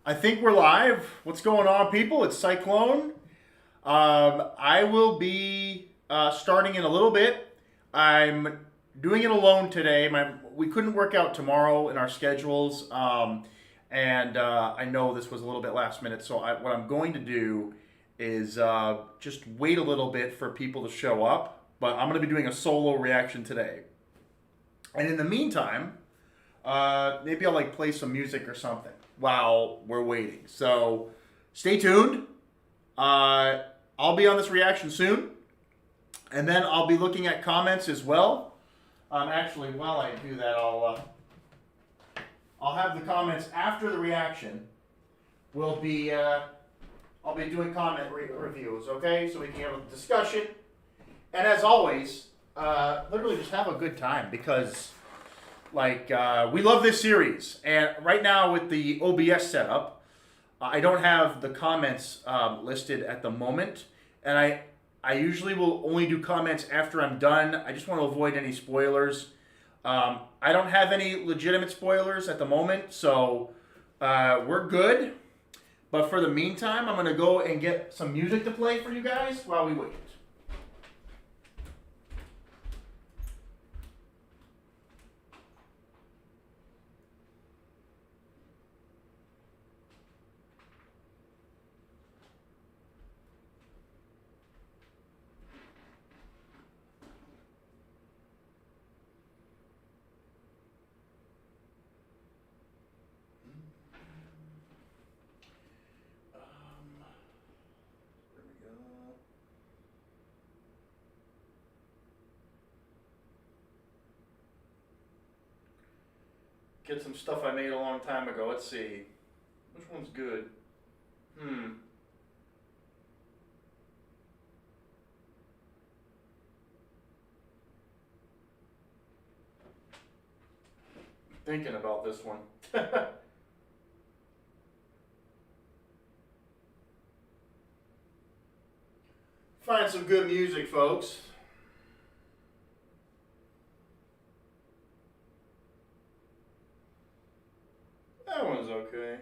I think we're live. What's going on, people? It's Cyclone. I will be starting in a little bit. I'm doing it alone today. We couldn't work out tomorrow in our schedules, and I know this was a little bit last minute. So what I'm going to do is just wait a little bit for people to show up. But I'm going to be doing a solo reaction today. And in the meantime, maybe I'll like play some music or something while we're waiting. So stay tuned. Uh, I'll be on this reaction soon, and then I'll be looking at comments as well. Actually, while I do that, I'll have the comments after the reaction. We'll be I'll be doing reviews. Okay, so we can have a discussion, and as always, literally just have a good time because we love this series, and right now with the OBS setup, I don't have the comments listed at the moment, and I usually will only do comments after I'm done. I just want to avoid any spoilers. I don't have any legitimate spoilers at the moment, so we're good. But for the meantime, I'm gonna go and get some music to play for you guys while we wait. There we go. Get some stuff I made a long time ago. Let's see. Which one's good? Thinking about this one. Find some good music, folks. That one's okay.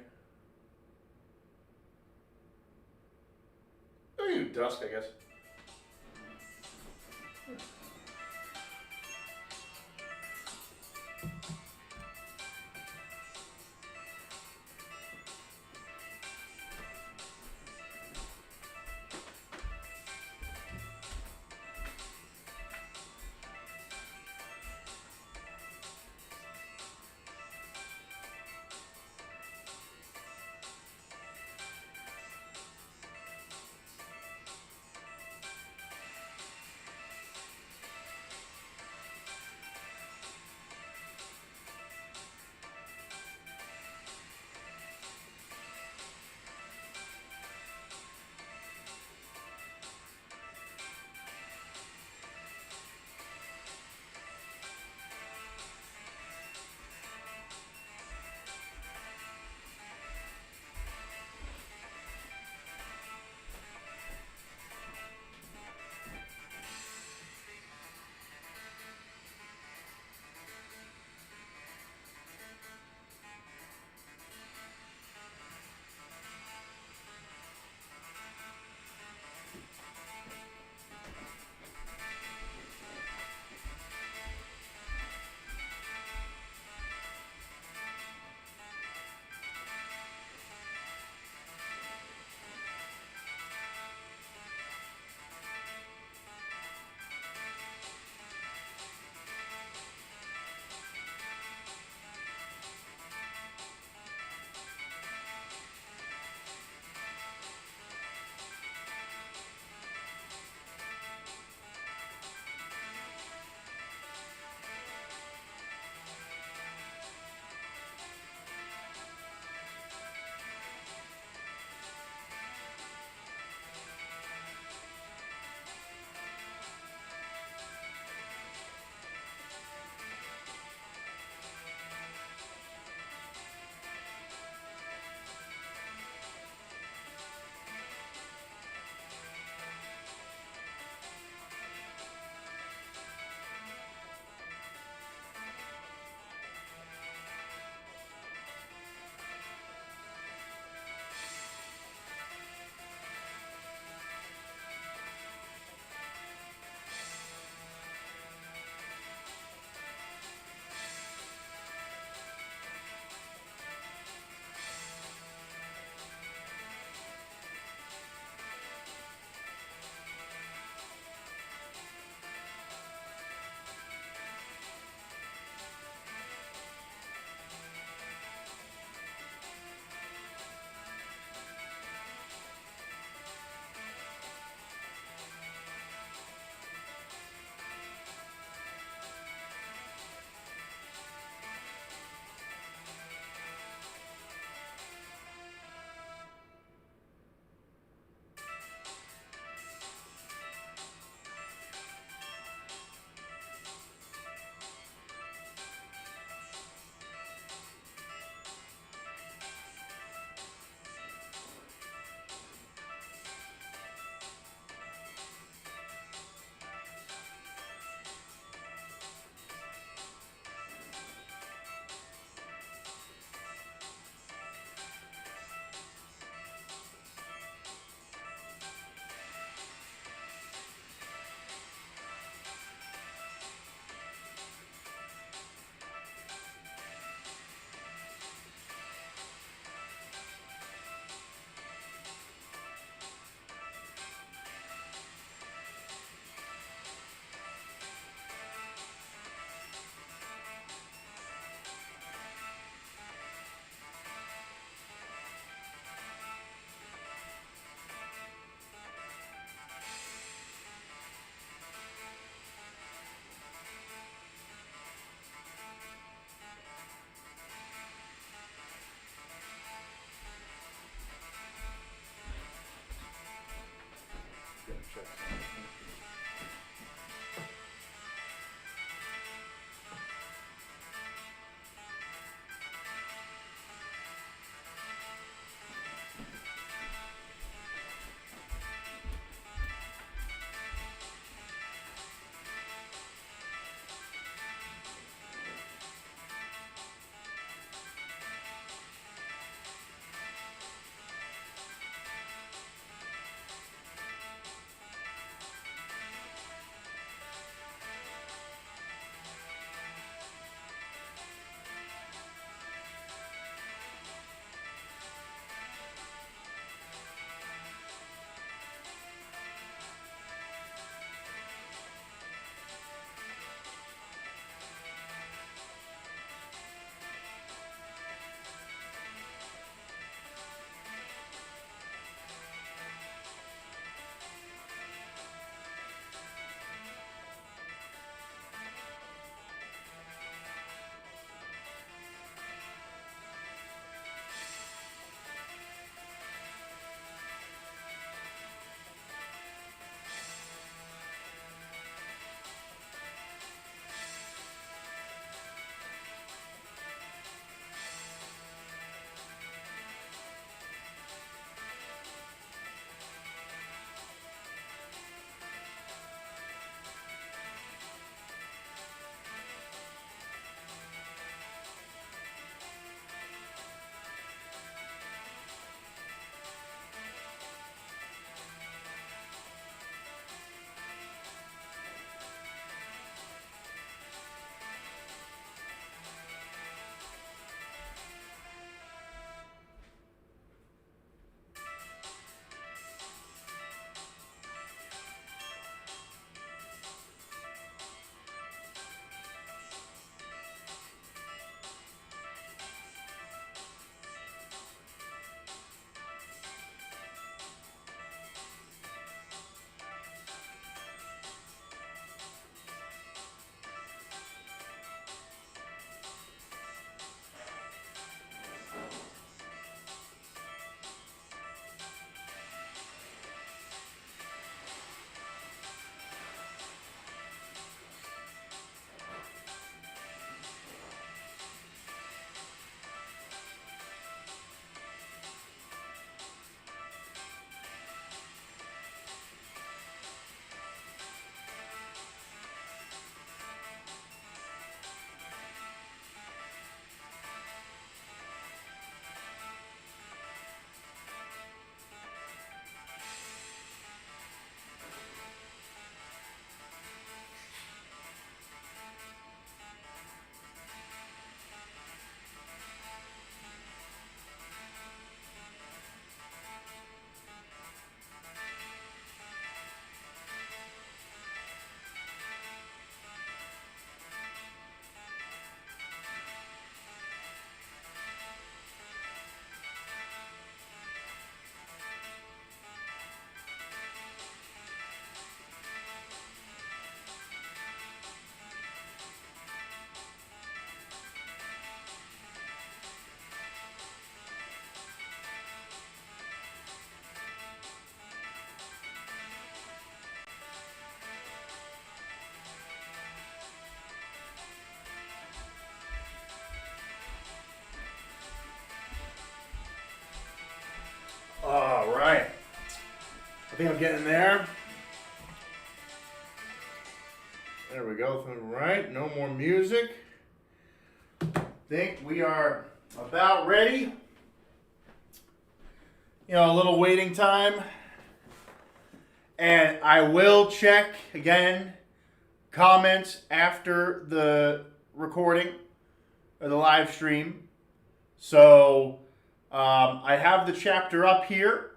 Oh, you dusk, I guess. think I'm getting there. There we go. Right, no more music. Think we are about ready. You know, a little waiting time. And I will check again comments after the recording or the live stream. So I have the chapter up here,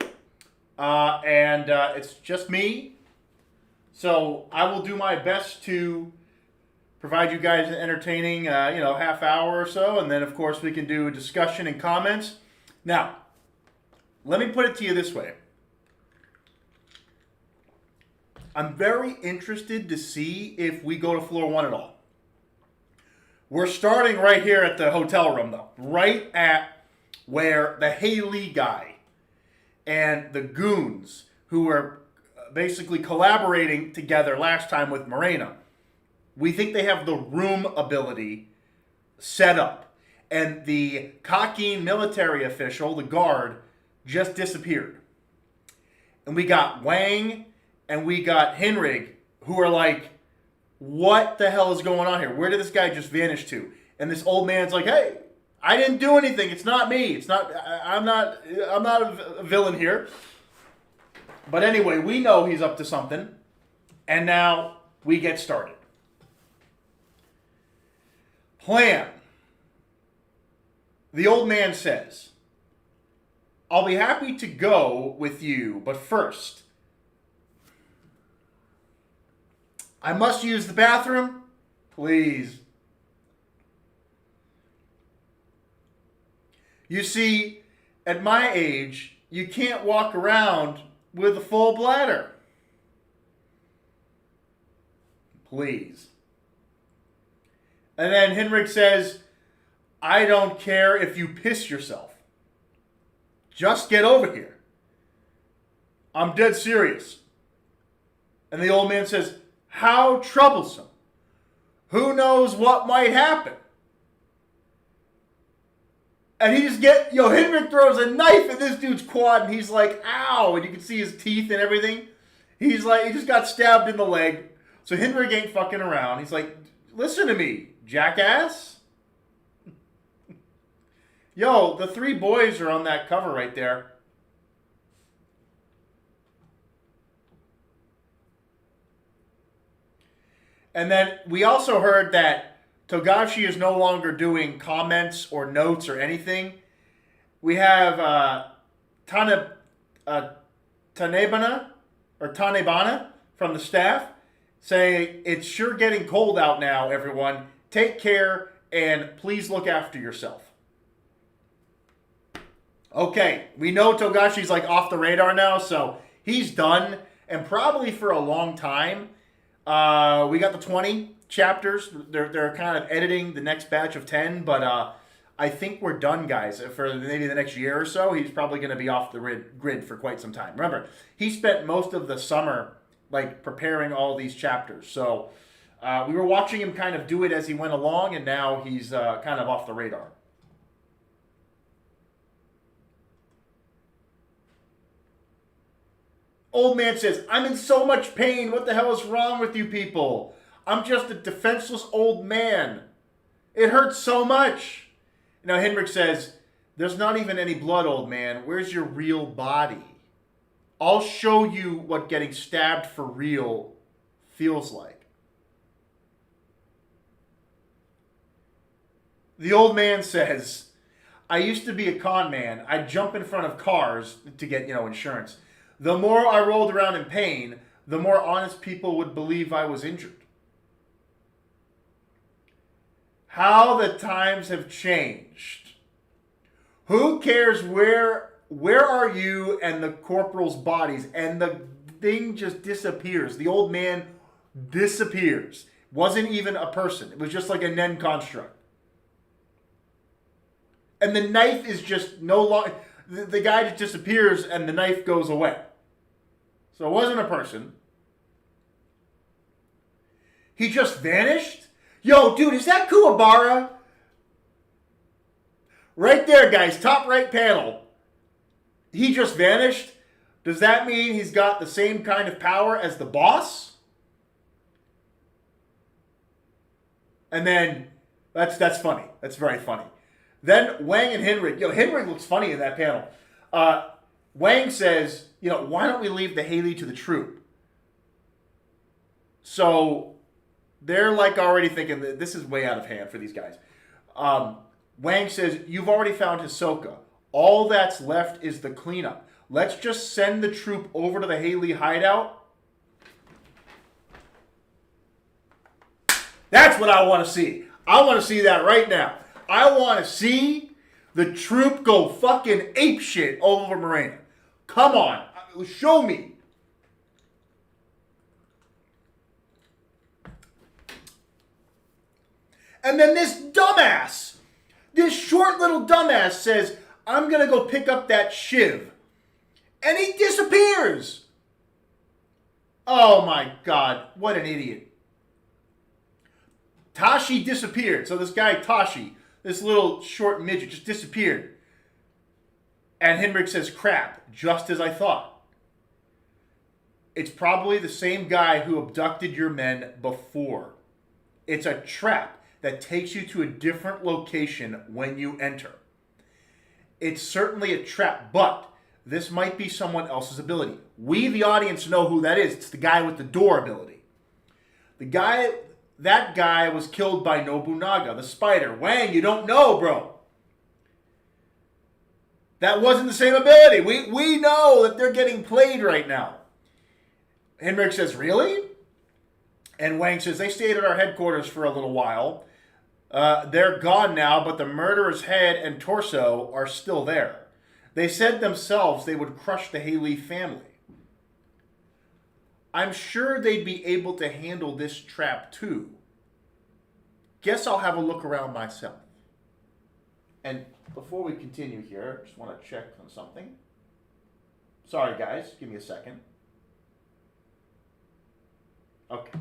and it's just me. So I will do my best to provide you guys an entertaining, half hour or so, and then of course we can do a discussion and comments. Now, let me put it to you this way. I'm very interested to see if we go to floor 1 at all. We're starting right here at the hotel room, though. Right at where the Haley guy and the goons who were basically collaborating together last time with Morena. We think they have the room ability set up. And the Kakin military official, the guard, just disappeared. And we got Wang and we got Henrig, who are like, what the hell is going on here? Where did this guy just vanish to? And this old man's like, hey, I didn't do anything. It's not me. I'm not a villain here. But anyway, we know he's up to something. And now we get started. Plan. The old man says, I'll be happy to go with you, but first, I must use the bathroom, please. You see, at my age, you can't walk around with a full bladder. Please. And then Henrik says, I don't care if you piss yourself. Just get over here. I'm dead serious. And the old man says, how troublesome. Who knows what might happen? And he just Henrik throws a knife at this dude's quad and he's like, ow. And you can see his teeth and everything. He's like, he just got stabbed in the leg. So Henrik ain't fucking around. He's like, listen to me, jackass. Yo, the 3 boys are on that cover right there. And then we also heard that Togashi is no longer doing comments or notes or anything. We have Tanebana from the staff saying, it's sure getting cold out now, everyone. Take care and please look after yourself. Okay, we know Togashi's like off the radar now, so he's done. And probably for a long time. We got the 20 chapters. They're kind of editing the next batch of 10, but I think we're done, guys. For maybe the next year or so, he's probably going to be off the grid for quite some time. Remember, he spent most of the summer like preparing all these chapters. So we were watching him kind of do it as he went along, and now he's kind of off the radar. Old man says, I'm in so much pain. What the hell is wrong with you people? I'm just a defenseless old man. It hurts so much. Now Henrik says, there's not even any blood, old man. Where's your real body? I'll show you what getting stabbed for real feels like. The old man says, I used to be a con man. I'd jump in front of cars to get, insurance. The more I rolled around in pain, the more honest people would believe I was injured. How the times have changed. Who cares where are you and the corporal's bodies? And the thing just disappears. The old man disappears. Wasn't even a person. It was just like a Nen construct. And the knife is just no longer... The guy just disappears and the knife goes away. So it wasn't a person. He just vanished? Yo, dude, is that Kuwabara? Right there, guys. Top right panel. He just vanished. Does that mean he's got the same kind of power as the boss? And then, that's funny. That's very funny. Then Wang and Henrik, Henrik looks funny in that panel. Wang says, why don't we leave the Haley to the troop? So they're like already thinking that this is way out of hand for these guys. Wang says, you've already found Hisoka. All that's left is the cleanup. Let's just send the troop over to the Haley hideout. That's what I want to see. I want to see that right now. I want to see the troop go fucking apeshit all over Morena. Come on. Show me. And then this dumbass, this short little dumbass says, I'm going to go pick up that shiv. And he disappears. Oh my God. What an idiot. Tashi disappeared. So this guy, Tashi, this little short midget, just disappeared. And Henrik says, crap, just as I thought. It's probably the same guy who abducted your men before. It's a trap that takes you to a different location when you enter. It's certainly a trap, but this might be someone else's ability. We, the audience, know who that is. It's the guy with the door ability. That guy was killed by Nobunaga, the spider. Wang, you don't know, bro. That wasn't the same ability. We know that they're getting played right now. Henrik says, really? And Wang says, they stayed at our headquarters for a little while. They're gone now, but the murderer's head and torso are still there. They said themselves they would crush the Haley family. I'm sure they'd be able to handle this trap too. Guess I'll have a look around myself. And before we continue here, I just want to check on something. Sorry guys, give me a second. Okay.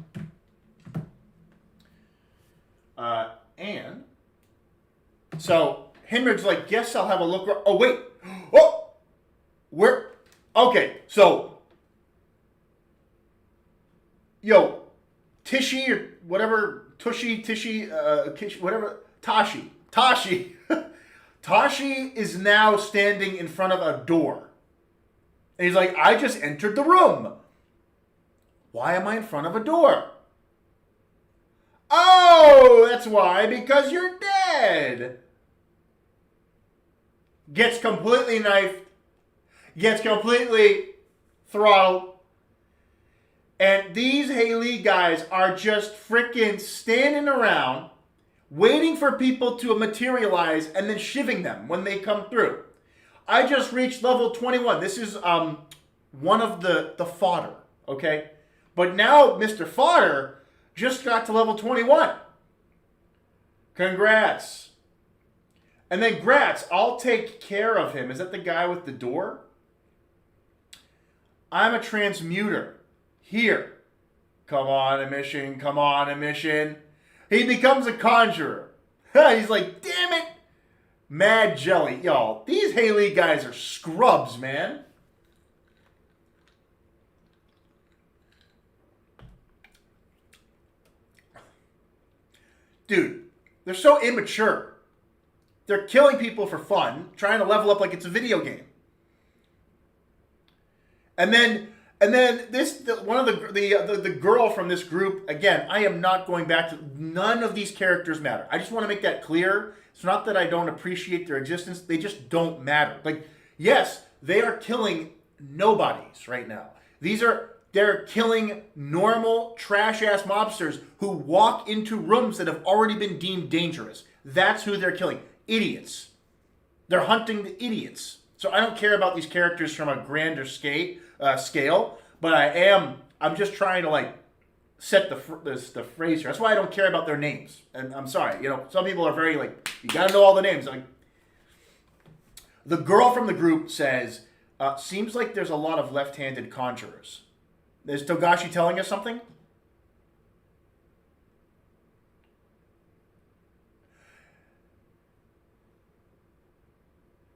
And so Henrik's like, guess I'll have a look. Oh, wait. Oh, where? Okay, so, Tashi or whatever, whatever, Tashi. Tashi is now standing in front of a door. And he's like, I just entered the room. Why am I in front of a door? Oh, that's why, because you're dead. Gets completely knifed, gets completely throttled, and these Haley guys are just freaking standing around waiting for people to materialize and then shivving them when they come through. I just reached level 21. This is one of the fodder, okay? But now Mr. Fodder just got to level 21. Congrats. And then Gratz, I'll take care of him. Is that the guy with the door? I'm a transmuter. Here. Come on, a mission. Come on, a mission. He becomes a conjurer. He's like, damn it. Mad jelly. Y'all, these Haley guys are scrubs, man. Dude, they're so immature. They're killing people for fun, trying to level up like it's a video game. And then one of the girl from this group, again, I am not going back to, none of these characters matter. I just want to make that clear. It's not that I don't appreciate their existence. They just don't matter. Like, yes, they are killing nobodies right now. They're killing normal trash-ass mobsters who walk into rooms that have already been deemed dangerous. That's who they're killing. Idiots. They're hunting the idiots. So I don't care about these characters from a grander scale, but I'm just trying to set the phrase here. That's why I don't care about their names. And I'm sorry, some people are very you gotta know all the names. The girl from the group says, seems like there's a lot of left-handed conjurers. Is Togashi telling us something?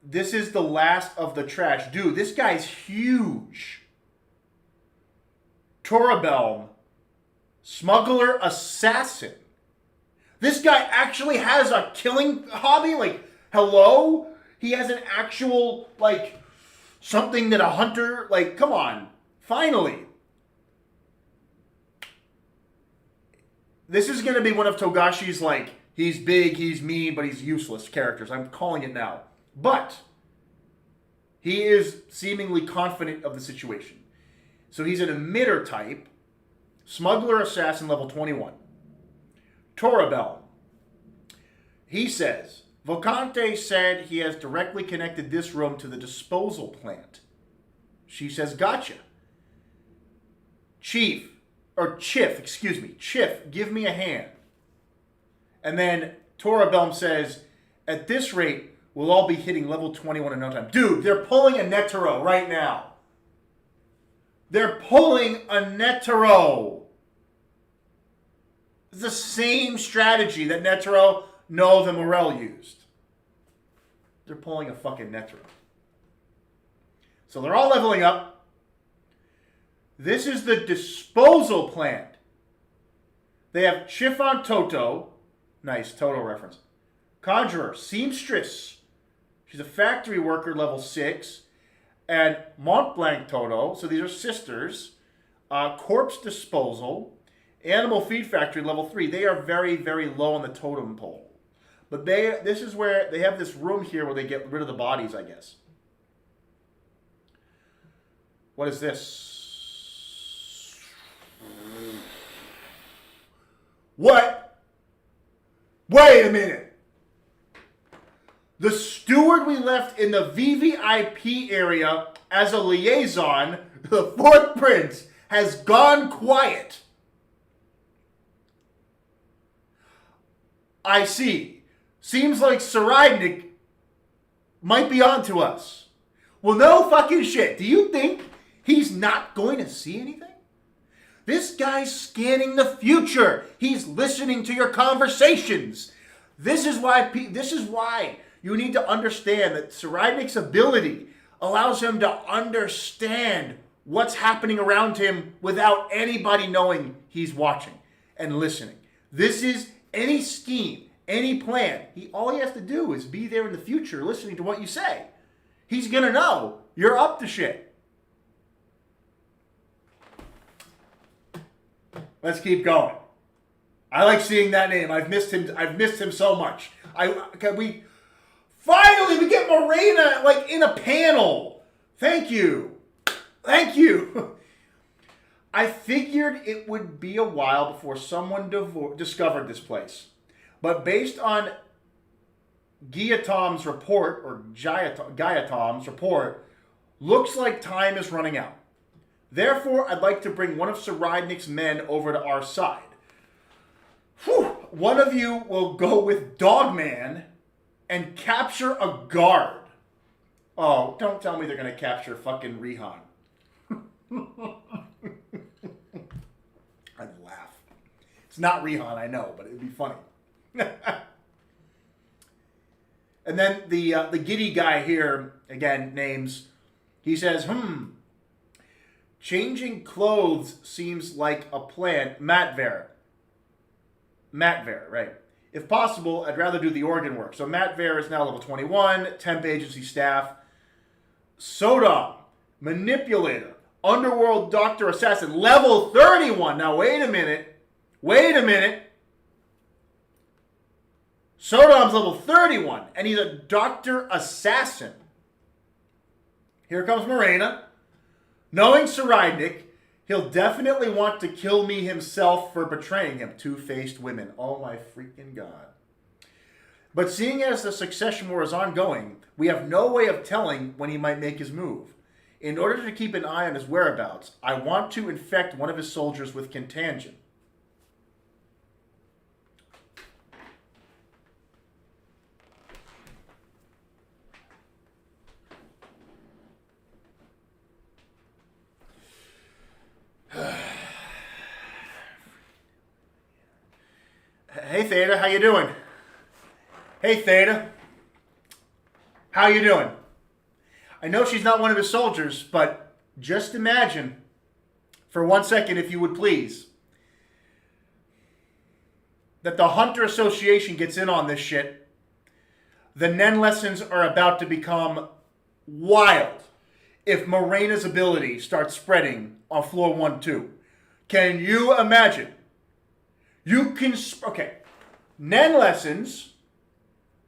This is the last of the trash. Dude, this guy's huge. Torabelm, smuggler assassin. This guy actually has a killing hobby? Like, hello? He has an actual, like, something that a hunter, like, come on. Finally. This is going to be one of Togashi's, like, he's big, he's mean, but he's useless characters. I'm calling it now. But he is seemingly confident of the situation. So he's an emitter type, smuggler assassin level 21. Torabel. He says, Vocante said he has directly connected this room to the disposal plant. She says, gotcha. Chief, give me a hand. And then Torabelm says, at this rate, we'll all be hitting level 21 in no time. Dude, they're pulling a Netero right now. They're pulling a Netero. It's the same strategy that Netero, no, the Morel used. They're pulling a fucking Netero. So they're all leveling up. This is the disposal plant. They have Chiffon Toto. Nice, Toto reference. Conjurer, Seamstress. She's a factory worker, level 6. And Mont Blanc Toto. So these are sisters. Corpse Disposal. Animal Feed Factory, level 3. They are very, very low on the totem pole. But this is where they have this room here where they get rid of the bodies, I guess. What is this? What? Wait a minute. The steward we left in the VVIP area as a liaison, the fourth prince, has gone quiet. I see. Seems like Saridnik might be onto us. Well, no fucking shit. Do you think he's not going to see anything? This guy's scanning the future. He's listening to your conversations. This is why you need to understand that Saridnik's ability allows him to understand what's happening around him without anybody knowing he's watching and listening. This is any scheme, any plan. All he has to do is be there in the future listening to what you say. He's going to know you're up to shit. Let's keep going. I like seeing that name. I've missed him so much. We get Morena like in a panel. Thank you. I figured it would be a while before someone discovered this place. But based on Gaiatom's report, looks like time is running out. Therefore, I'd like to bring one of Saridnik's men over to our side. Whew. One of you will go with Dogman and capture a guard. Oh, don't tell me they're going to capture fucking Rihan. I'd laugh. It's not Rihan, I know, but it'd be funny. And then the giddy guy here, again, names, he says, changing clothes seems like a plan. Matver, right. If possible, I'd rather do the organ work. So Matver is now level 21, temp agency staff. Sodom, manipulator, underworld doctor assassin, level 31. Now wait a minute. Sodom's level 31, and he's a doctor assassin. Here comes Morena. Knowing Saridnik, he'll definitely want to kill me himself for betraying him. Two-faced women. Oh my freaking God. But seeing as the succession war is ongoing, we have no way of telling when he might make his move. In order to keep an eye on his whereabouts, I want to infect one of his soldiers with contagion. Hey Theta, how you doing? Hey Theta. How you doing? I know she's not one of his soldiers, but just imagine for 1 second, if you would please, that the Hunter Association gets in on this shit. The Nen lessons are about to become wild if Morena's ability starts spreading on floor 1-2. Can you imagine? You can... Okay. Nen lessons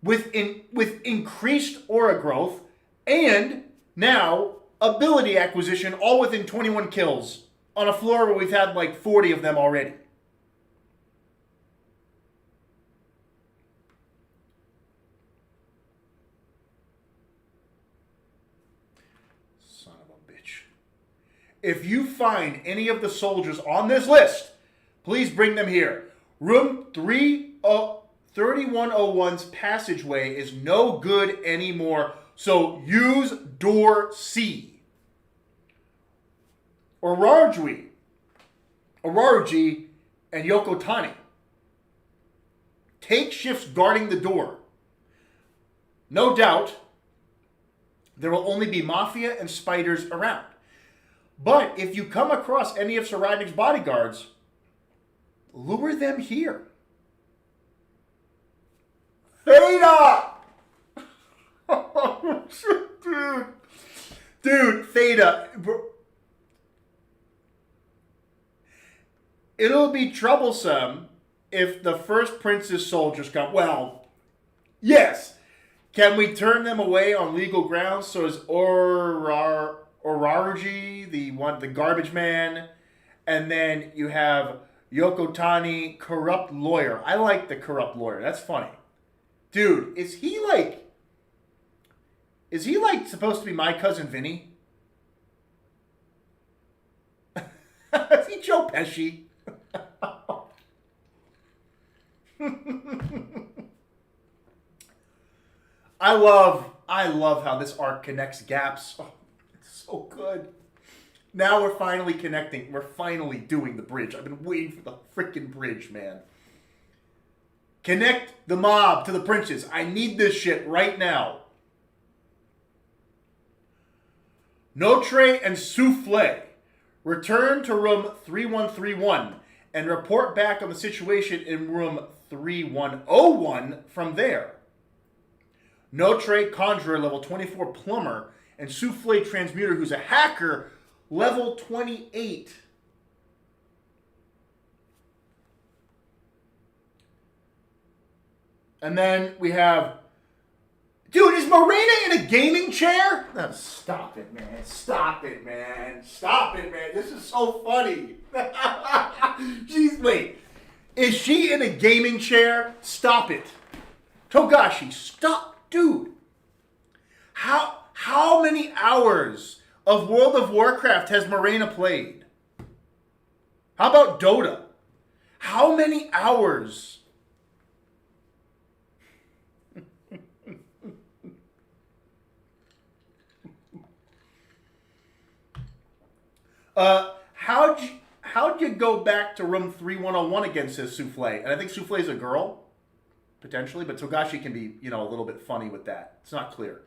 with increased aura growth and now ability acquisition all within 21 kills on a floor where we've had like 40 of them already. Son of a bitch. If you find any of the soldiers on this list, please bring them here. Room 3101's passageway is no good anymore, so use door C. Oraruji, and Yoko Tani take shifts guarding the door. No doubt, there will only be Mafia and Spiders around. But if you come across any of Sir Rydnick's bodyguards, lure them here. Theta! Oh, shit, dude. Dude, Theta. It'll be troublesome if the first Prince's soldiers come. Well, yes. Can we turn them away on legal grounds? So is Oraruji, the garbage man, and then you have Yoko Tani, corrupt lawyer. I like the corrupt lawyer. That's funny. Dude, is he like supposed to be my cousin Vinny? Is he Joe Pesci? I love how this arc connects gaps. Oh, it's so good. Now we're finally connecting. We're finally doing the bridge. I've been waiting for the freaking bridge, man. Connect the mob to the princes. I need this shit right now. Notre and Souffle return to room 3131 and report back on the situation in room 3101 from there. Notre, Conjurer, level 24 Plumber, and Souffle Transmuter, who's a hacker, level 28. And then we have... Dude, is Morena in a gaming chair? No, stop it, man. Stop it, man. Stop it, man. This is so funny. Jeez, wait. Is she in a gaming chair? Stop it. Togashi, stop. Dude. How many hours of World of Warcraft has Morena played? How about Dota? How many hours? How'd you go back to room 3101 against his Souffle? And I think Souffle's a girl, potentially, but Togashi can be, a little bit funny with that. It's not clear.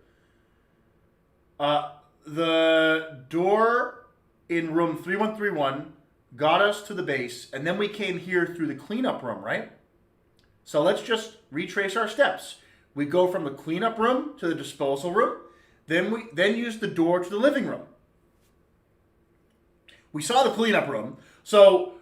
The door in room 3131 got us to the base, and then we came here through the cleanup room, right? So let's just retrace our steps. We go from the cleanup room to the disposal room, then use the door to the living room. We saw the cleanup room. So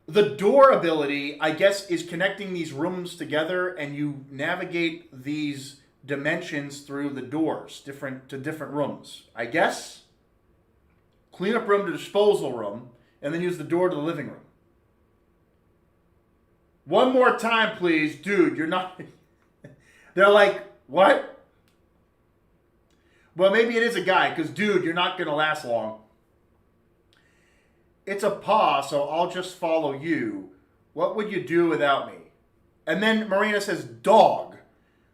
the door ability, I guess, is connecting these rooms together, and you navigate these dimensions through the doors to different rooms. I guess cleanup room to disposal room, and then use the door to the living room. One more time, please. Dude, you're not... They're like, what? Well, maybe it is a guy, because, dude, you're not going to last long. It's a paw, so I'll just follow you. What would you do without me? And then Morena says, dog.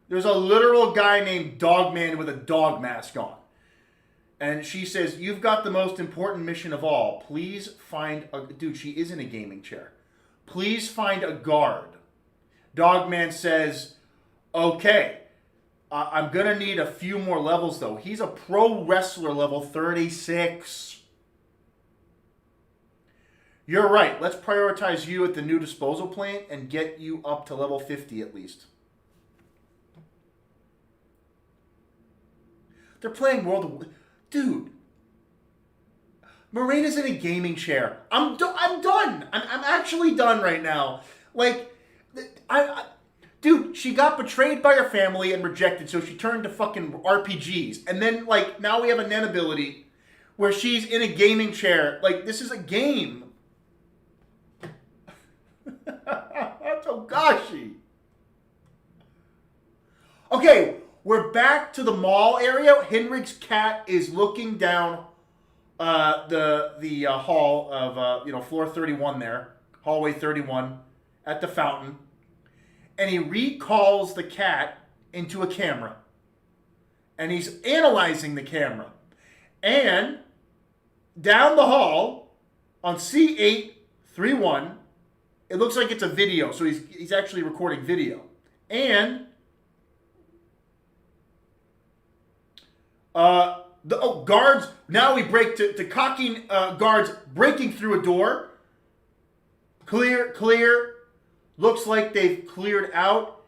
There's a literal guy named Dogman with a dog mask on. And she says, you've got the most important mission of all. Please find a... Dude, she is in a gaming chair. Please find a guard. Dogman says, okay. I'm going to need a few more levels, though. He's a pro wrestler level 36. You're right. Let's prioritize you at the new disposal plant and get you up to level 50 at least. They're playing World of... Dude. Morena's in a gaming chair. I'm done. I'm actually done right now. Like, dude, she got betrayed by her family and rejected, so she turned to fucking RPGs. And then, like, now we have a Nen ability where she's in a gaming chair. Like, this is a game. Togashi. Okay, we're back to the mall area. Henrik's cat is looking down the hall of floor 31 there, hallway 31 at the fountain, and he recalls the cat into a camera, and he's analyzing the camera, and down the hall on C831, it looks like it's a video, so he's actually recording video, and guards, now we break to cocking guards breaking through a door. Clear. Looks like they've cleared out.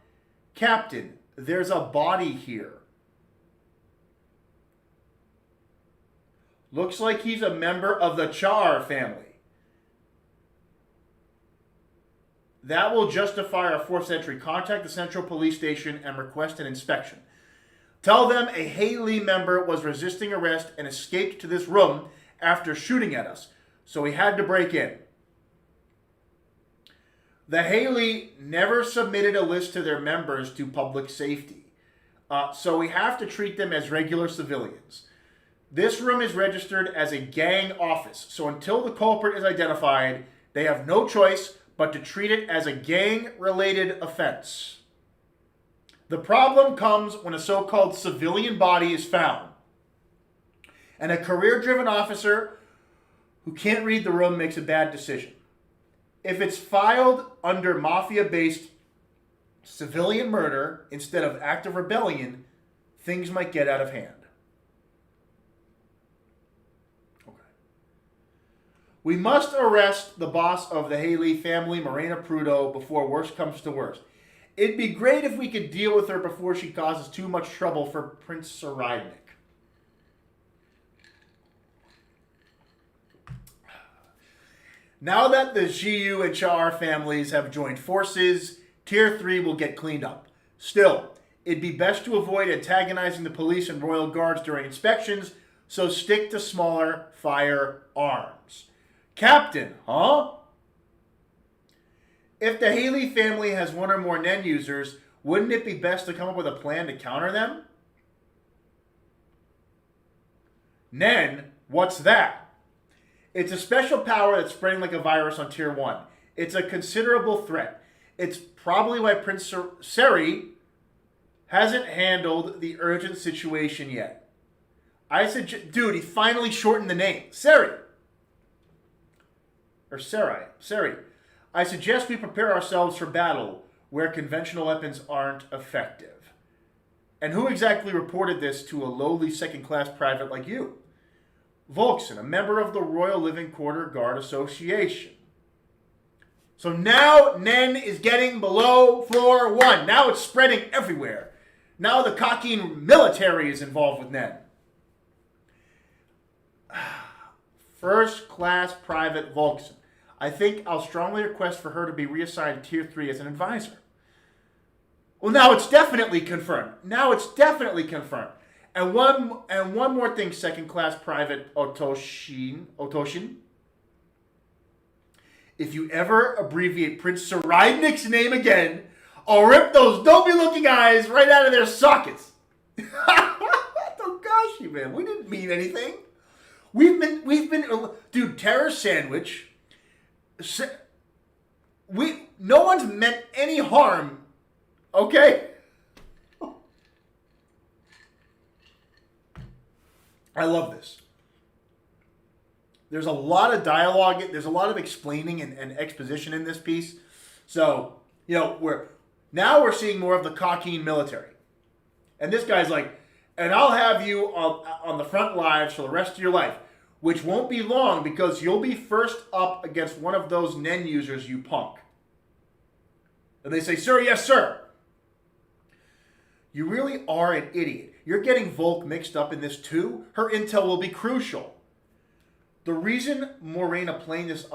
Captain, there's a body here. Looks like he's a member of the Char family. That will justify our forced entry. Contact the Central Police Station and request an inspection. Tell them a Haley member was resisting arrest and escaped to this room after shooting at us, so he had to break in. The Haley never submitted a list to their members to public safety, so we have to treat them as regular civilians. This room is registered as a gang office, so until the culprit is identified, they have no choice but to treat it as a gang-related offense. The problem comes when a so-called civilian body is found, and a career-driven officer who can't read the room makes a bad decision. If it's filed under mafia-based civilian murder instead of act of rebellion, things might get out of hand. Okay. We must arrest the boss of the Haley family, Morena Prudo, before worse comes to worst. It'd be great if we could deal with her before she causes too much trouble for Prince Saridnik. Now that the Xiyu and Char families have joined forces, Tier 3 will get cleaned up. Still, it'd be best to avoid antagonizing the police and royal guards during inspections, so stick to smaller firearms. Captain, huh? If the Haley family has one or more Nen users, wouldn't it be best to come up with a plan to counter them? Nen? What's that? It's a special power that's spreading like a virus on Tier 1. It's a considerable threat. It's probably why Prince Seri hasn't handled the urgent situation yet. Dude, he finally shortened the name. Seri. Or Seri. Seri. I suggest we prepare ourselves for battle where conventional weapons aren't effective. And who exactly reported this to a lowly second-class private like you? Volkson, a member of the Royal Living Quarter Guard Association. So now Nen is getting below floor 1. Now it's spreading everywhere. Now the Kakin military is involved with Nen. First-class Private Volkson. I think I'll strongly request for her to be reassigned to Tier 3 as an advisor. Well, now it's definitely confirmed. And one more thing, second-class Private Otoshin. If you ever abbreviate Prince Saridnik's name again, I'll rip those dopey-looking eyes right out of their sockets. Togashi, man, we didn't mean anything. We've been, dude, Terror Sandwich. No one's meant any harm, okay? I love this. There's a lot of dialogue. There's a lot of explaining and exposition in this piece. So, we're seeing more of the Kakin military. And this guy's like, and I'll have you on the front lives for the rest of your life, which won't be long because you'll be first up against one of those Nen users, you punk. And they say, sir, yes, sir. You really are an idiot. You're getting Volk mixed up in this too. Her intel will be crucial. The reason Morena planned this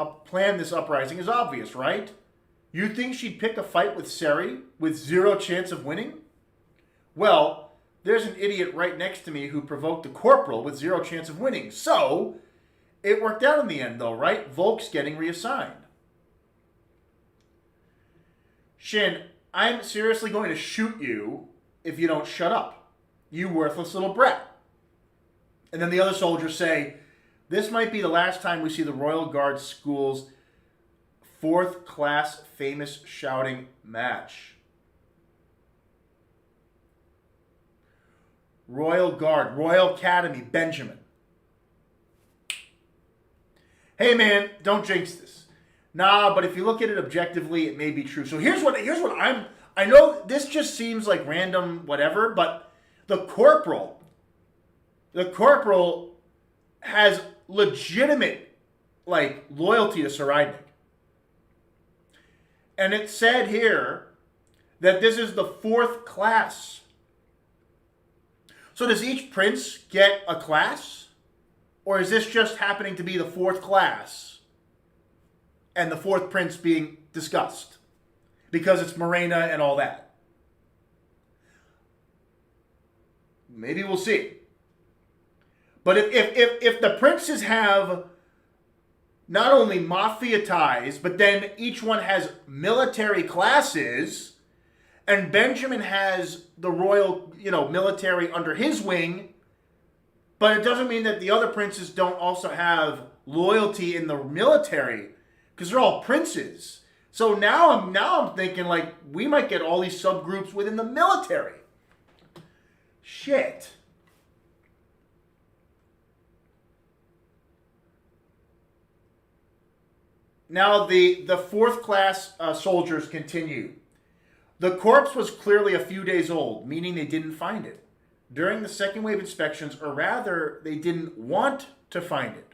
uprising is obvious, right? You think she'd pick a fight with Seri with zero chance of winning? Well, there's an idiot right next to me who provoked the corporal with zero chance of winning. So, it worked out in the end though, right? Volk's getting reassigned. Shin, I'm seriously going to shoot you if you don't shut up. You worthless little brat. And then the other soldiers say, this might be the last time we see the Royal Guard School's 4th class famous shouting match. Royal Guard, Royal Academy, Benjamin. Hey man, don't jinx this. Nah, but if you look at it objectively, it may be true. So here's what I know this just seems like random whatever, but the corporal has legitimate loyalty to Saradnik. And it said here that this is the 4th class. So does each prince get a class? Or is this just happening to be the 4th class and the 4th prince being discussed? Because it's Morena and all that. Maybe we'll see. But if the princes have not only mafia ties, but then each one has military classes, and Benjamin has the royal, military under his wing, but it doesn't mean that the other princes don't also have loyalty in the military, because they're all princes. So now I'm thinking we might get all these subgroups within the military. Shit. Now the 4th class soldiers continue. The corpse was clearly a few days old, meaning they didn't find it. During the second wave inspections, or rather, they didn't want to find it.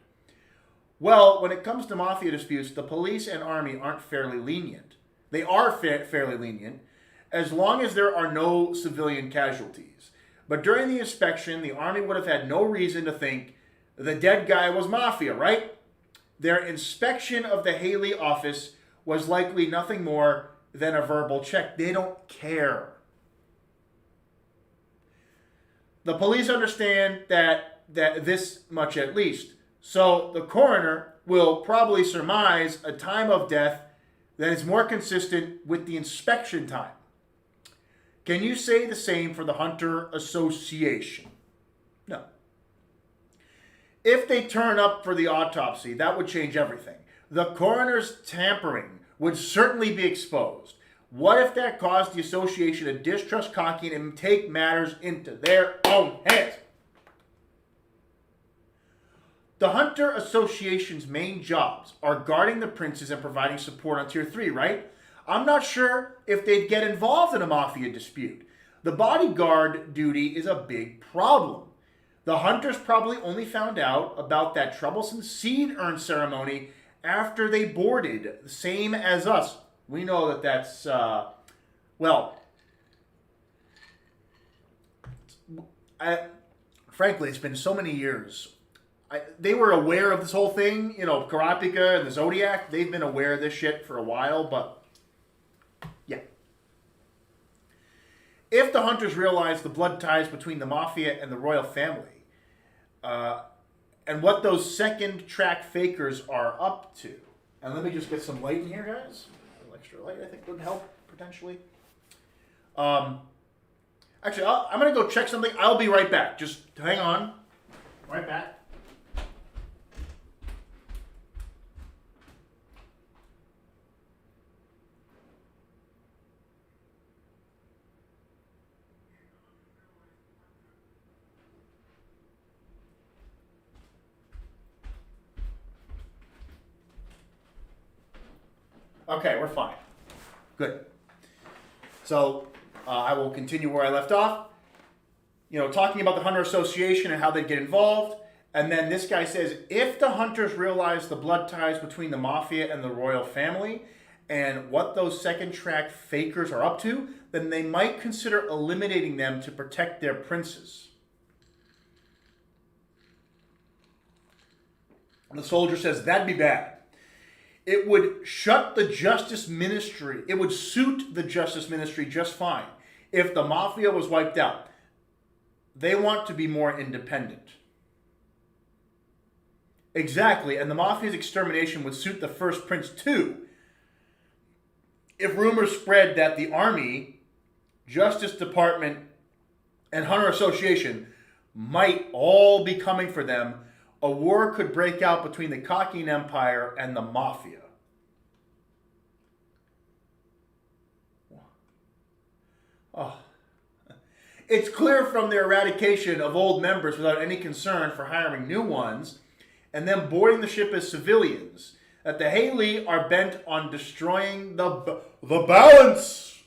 Well, when it comes to mafia disputes, the police and army aren't fairly lenient. They are fairly lenient, as long as there are no civilian casualties. But during the inspection, the army would have had no reason to think the dead guy was mafia, right? Their inspection of the Haley office was likely nothing more than a verbal check. They don't care. The police understand that this much at least. So the coroner will probably surmise a time of death that is more consistent with the inspection time. Can you say the same for the Hunter Association? No. If they turn up for the autopsy, that would change everything. The coroner's tampering would certainly be exposed. What if that caused the association to distrust Conky and take matters into their own hands? The Hunter Association's main jobs are guarding the princes and providing support on Tier 3, right? I'm not sure if they'd get involved in a mafia dispute. The bodyguard duty is a big problem. The Hunters probably only found out about that troublesome seed urn ceremony after they boarded, same as us. We know that that's, frankly, it's been so many years. They were aware of this whole thing, Karapika and the Zodiac. They've been aware of this shit for a while, but yeah. If the Hunters realize the blood ties between the Mafia and the royal family, and what those second track fakers are up to, and let me just get some light in here, guys. A little extra light, I think, would help, potentially. Actually, I'm going to go check something. I'll be right back. Just hang on. Right back. Okay, we're fine. Good. So I will continue where I left off. talking about the Hunter Association and how they get involved. And then this guy says, if the Hunters realize the blood ties between the Mafia and the royal family and what those second track fakers are up to, then they might consider eliminating them to protect their princes. The soldier says, that'd be bad. It would shut the Justice Ministry. It would suit the Justice Ministry just fine if the Mafia was wiped out. They want to be more independent. Exactly, and the Mafia's extermination would suit the first prince too. If rumors spread that the Army, Justice Department, and Hunter Association might all be coming for them, a war could break out between the Kakin Empire and the Mafia. Oh. It's clear from their eradication of old members without any concern for hiring new ones, and them boarding the ship as civilians, that the Haley are bent on destroying the balance.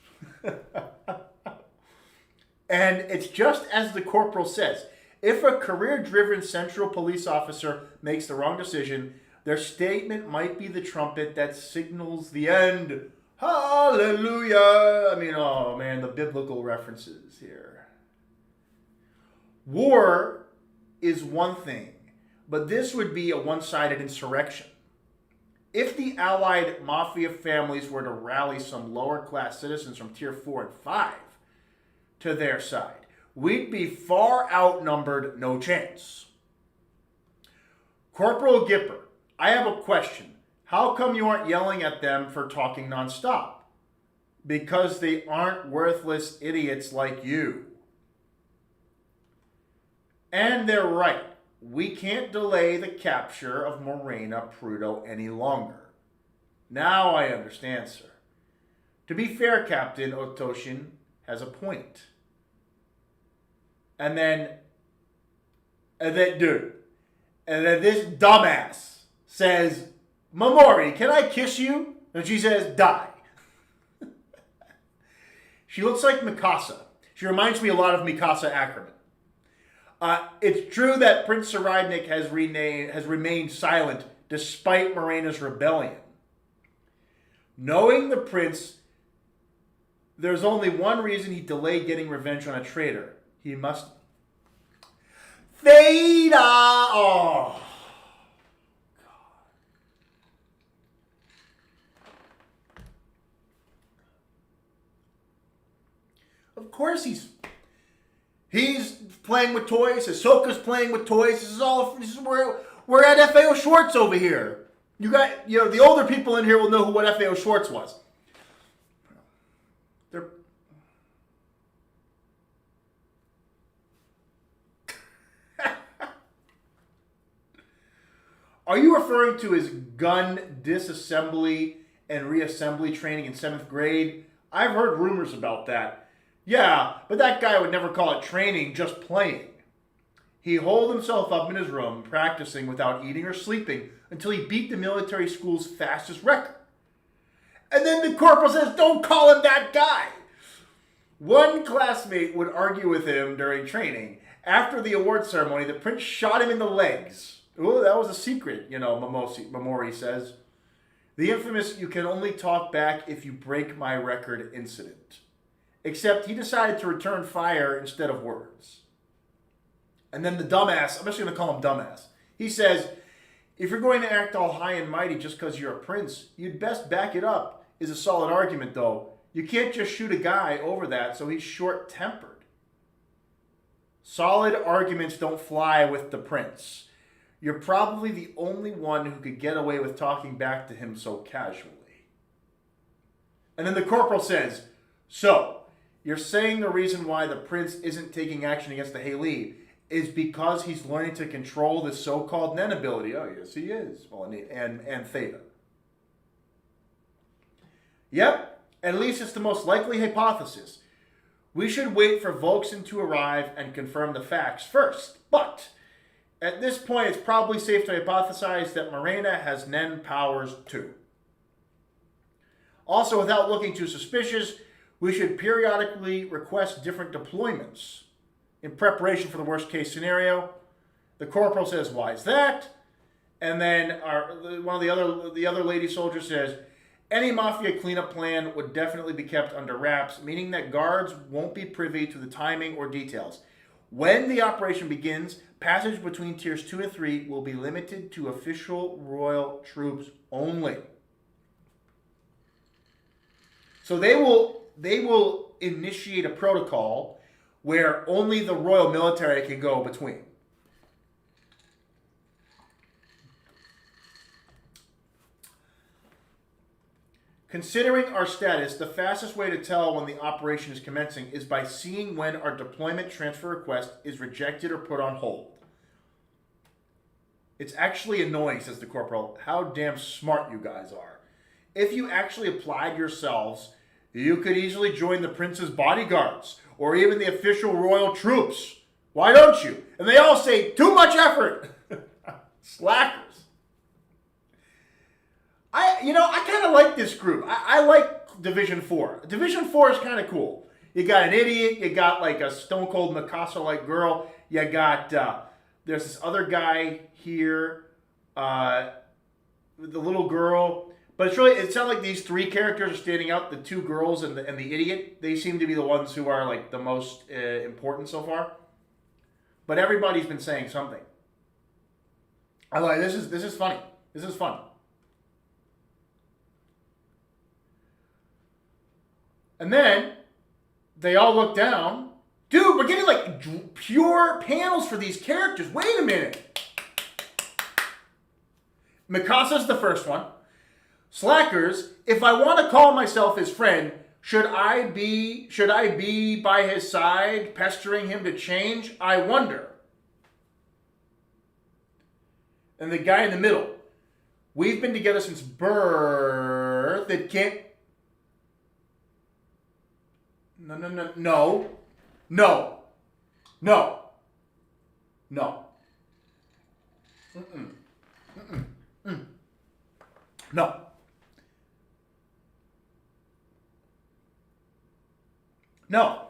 And it's just as the corporal says. If a career-driven central police officer makes the wrong decision, their statement might be the trumpet that signals the end. Hallelujah! I mean, oh man, the biblical references here. War is one thing, but this would be a one-sided insurrection. If the Allied Mafia families were to rally some lower-class citizens from Tier 4 and 5 to their side, we'd be far outnumbered, no chance. Corporal Gipper, I have a question. How come you aren't yelling at them for talking nonstop? Because they aren't worthless idiots like you. And they're right. We can't delay the capture of Morena Prudo any longer. Now I understand, sir. To be fair, Captain Otoshin has a point. And then this dumbass says, Momori, can I kiss you? And she says, die. She looks like Mikasa. She reminds me a lot of Mikasa Ackerman. It's true that Prince Saradnik has remained silent despite Morena's rebellion. Knowing the prince, there's only one reason he delayed getting revenge on a traitor. He must... Theta! Oh. God. Of course he's playing with toys. Ahsoka's playing with toys. We're at FAO Schwartz over here. You got, the older people in here will know what FAO Schwartz was. Are you referring to his gun disassembly and reassembly training in 7th grade? I've heard rumors about that. Yeah, but that guy would never call it training, just playing. He holed himself up in his room, practicing without eating or sleeping until he beat the military school's fastest record. And then the corporal says, don't call him that guy. One classmate would argue with him during training. After the award ceremony, the prince shot him in the legs. Oh, that was a secret, Momori says. The infamous, you can only talk back if you break my record incident. Except he decided to return fire instead of words. And then the dumbass, I'm just going to call him dumbass. He says, if you're going to act all high and mighty just because you're a prince, you'd best back it up. Is a solid argument, though. You can't just shoot a guy over that, so he's short-tempered. Solid arguments don't fly with the prince. You're probably the only one who could get away with talking back to him so casually. And then the corporal says, so, you're saying the reason why the prince isn't taking action against the Haley is because he's learning to control this so-called Nen ability. Oh, yes, he is. Well, and Theta. Yep, at least it's the most likely hypothesis. We should wait for Volkson to arrive and confirm the facts first. But at this point, it's probably safe to hypothesize that Morena has Nen powers too. Also, without looking too suspicious, we should periodically request different deployments. in preparation for the worst case scenario. The corporal says, "Why is that?" And then one of the other lady soldiers says, "Any mafia cleanup plan would definitely be kept under wraps, meaning that guards won't be privy to the timing or details. When the operation begins, passage between tiers 2 and 3 will be limited to official royal troops only." So they will initiate a protocol where only the royal military can go between. Considering our status, the fastest way to tell when the operation is commencing is by seeing when our deployment transfer request is rejected or put on hold. It's actually annoying, says the corporal, how damn smart you guys are. If you actually applied yourselves, you could easily join the prince's bodyguards or even the official royal troops. Why don't you? And they all say, too much effort. Slackers. I kind of like this group. I like Division 4. Division 4 is kind of cool. You got an idiot. You got like a stone cold Mikasa-like girl. You got, there's this other guy here, the little girl. But it sounds like these three characters are standing out. The two girls and the idiot. They seem to be the ones who are like the most important so far. But everybody's been saying something. I'm like, this is funny. This is fun. And then they all look down. Dude, we're getting like pure panels for these characters. Wait a minute. Mikasa's the first one. Slackers, if I want to call myself his friend, should I be by his side, pestering him to change? I wonder. And the guy in the middle. We've been together since birth. It can't. No. No. No.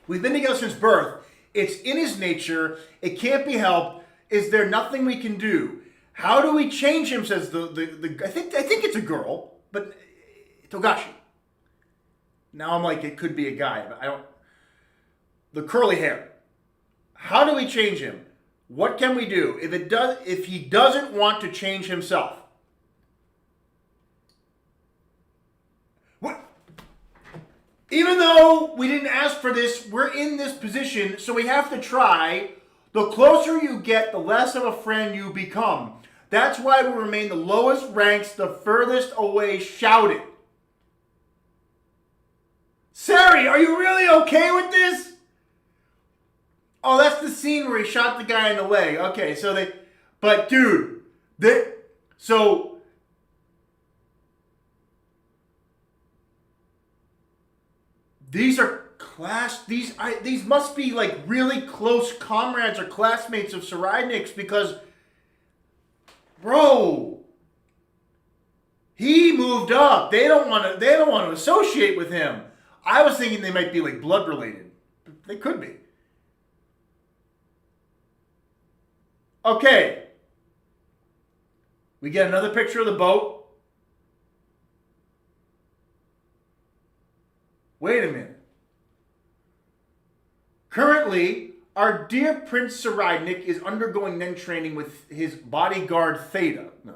We've been together since birth. It's in his nature. It can't be helped. Is there nothing we can do? How do we change him? Says the I think it's a girl, but Togashi. Now I'm like, it could be a guy, but I don't. The curly hair. How do we change him? What can we do if he doesn't want to change himself? What? Even though we didn't ask for this, we're in this position, so we have to try. The closer you get, the less of a friend you become. That's why we remain the lowest ranks, the furthest away shouted. Sari, are you really okay with this? Oh, that's the scene where he shot the guy in the leg. Okay, but dude, these are these must be like really close comrades or classmates of Saradnik's because, bro, he moved up. They don't want to associate with him. I was thinking they might be like blood related. They could be. Okay. We get another picture of the boat. Wait a minute. Currently, our dear Prince Saradnik is undergoing nen training with his bodyguard Theta. No.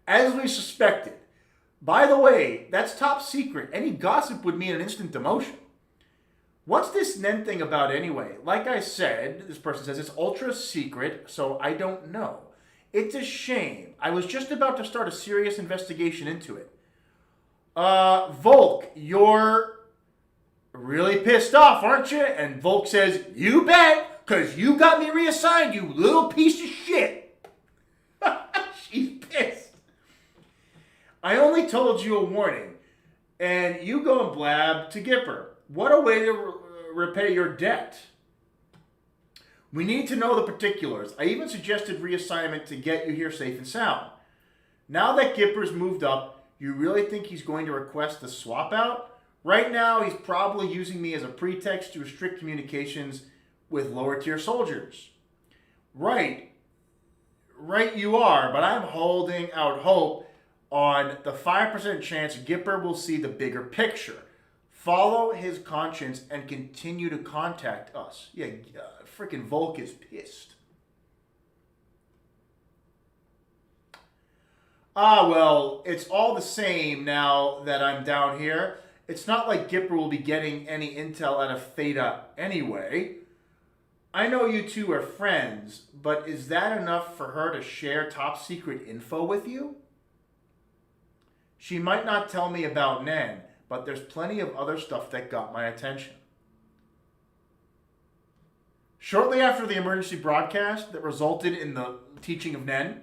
As we suspected. By the way, that's top secret. Any gossip would mean an instant demotion. What's this nen thing about anyway? Like I said, this person says it's ultra secret, so I don't know. It's a shame. I was just about to start a serious investigation into it. Volk, you're really pissed off, aren't you? And Volk says, you bet, because you got me reassigned, you little piece of shit. She's pissed. I only told you a warning, and you go and blab to Gipper. What a way to repay your debt. We need to know the particulars. I even suggested reassignment to get you here safe and sound. Now that Gipper's moved up, you really think he's going to request the swap out? Right now, he's probably using me as a pretext to restrict communications with lower tier soldiers. Right. Right, you are, but I'm holding out hope on the 5% chance Gipper will see the bigger picture, follow his conscience, and continue to contact us. Yeah, freaking Volk is pissed. Ah, well, it's all the same now that I'm down here. It's not like Gipper will be getting any intel out of Theta anyway. I know you two are friends, but is that enough for her to share top secret info with you? She might not tell me about Nen, but there's plenty of other stuff that got my attention. Shortly after the emergency broadcast that resulted in the teaching of Nen,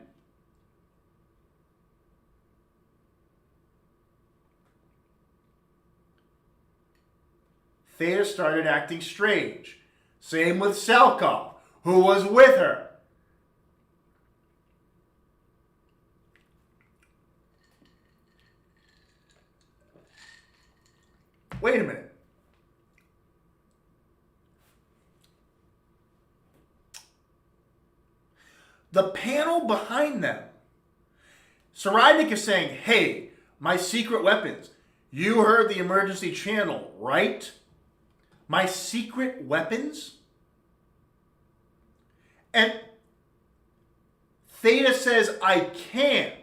Theta started acting strange. Same with Salkov, who was with her. Wait a minute. The panel behind them. Sarajnik is saying, hey, my secret weapons. You heard the emergency channel, right? My secret weapons? And Theta says, I can.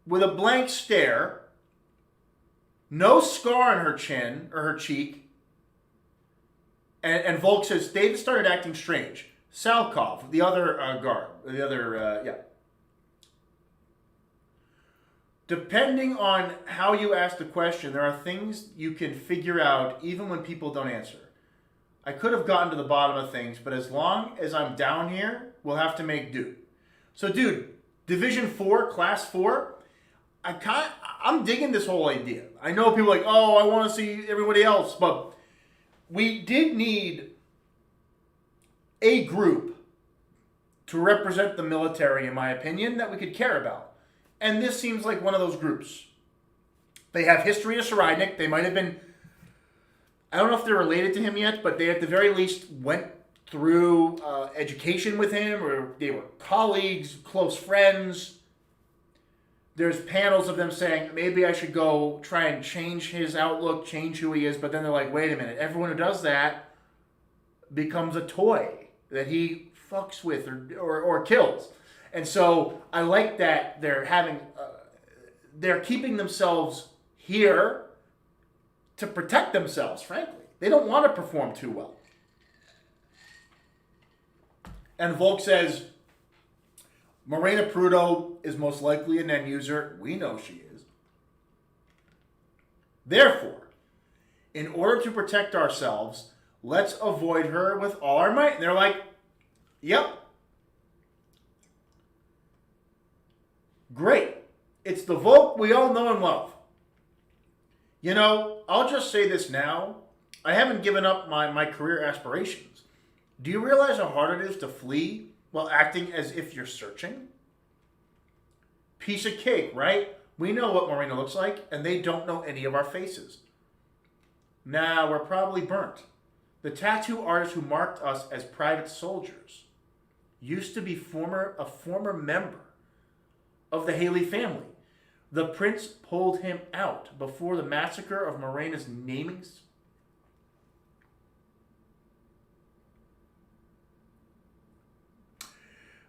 With a blank stare, no scar on her chin or her cheek, and Volk says, Theta started acting strange. Salkov, the other guard, the other, yeah. Depending on how you ask the question, there are things you can figure out even when people don't answer. I could have gotten to the bottom of things, but as long as I'm down here, we'll have to make do. So, dude, Division 4, Class 4, I'm digging this whole idea. I know people are like, oh, I want to see everybody else, but we did need a group to represent the military, in my opinion, that we could care about. And this seems like one of those groups. They have history of Sarajnik. They might have been, I don't know if they're related to him yet, but they at the very least went through education with him, or they were colleagues, close friends. There's panels of them saying, maybe I should go try and change his outlook, change who he is. But then they're like, wait a minute, everyone who does that becomes a toy that he fucks with or kills. And so I like that they're having, they're keeping themselves here to protect themselves, frankly. They don't want to perform too well. And Volk says, Morena Prudo is most likely an end user. We know she is. Therefore, in order to protect ourselves, let's avoid her with all our might. And they're like, yep. Great. It's the Volk we all know and love. You know, I'll just say this now. I haven't given up my career aspirations. Do you realize how hard it is to flee while acting as if you're searching? Piece of cake, right? We know what Morena looks like, and they don't know any of our faces. Nah, we're probably burnt. The tattoo artist who marked us as private soldiers used to be a former member of the Haley family. The prince pulled him out before the massacre of Morena's namings.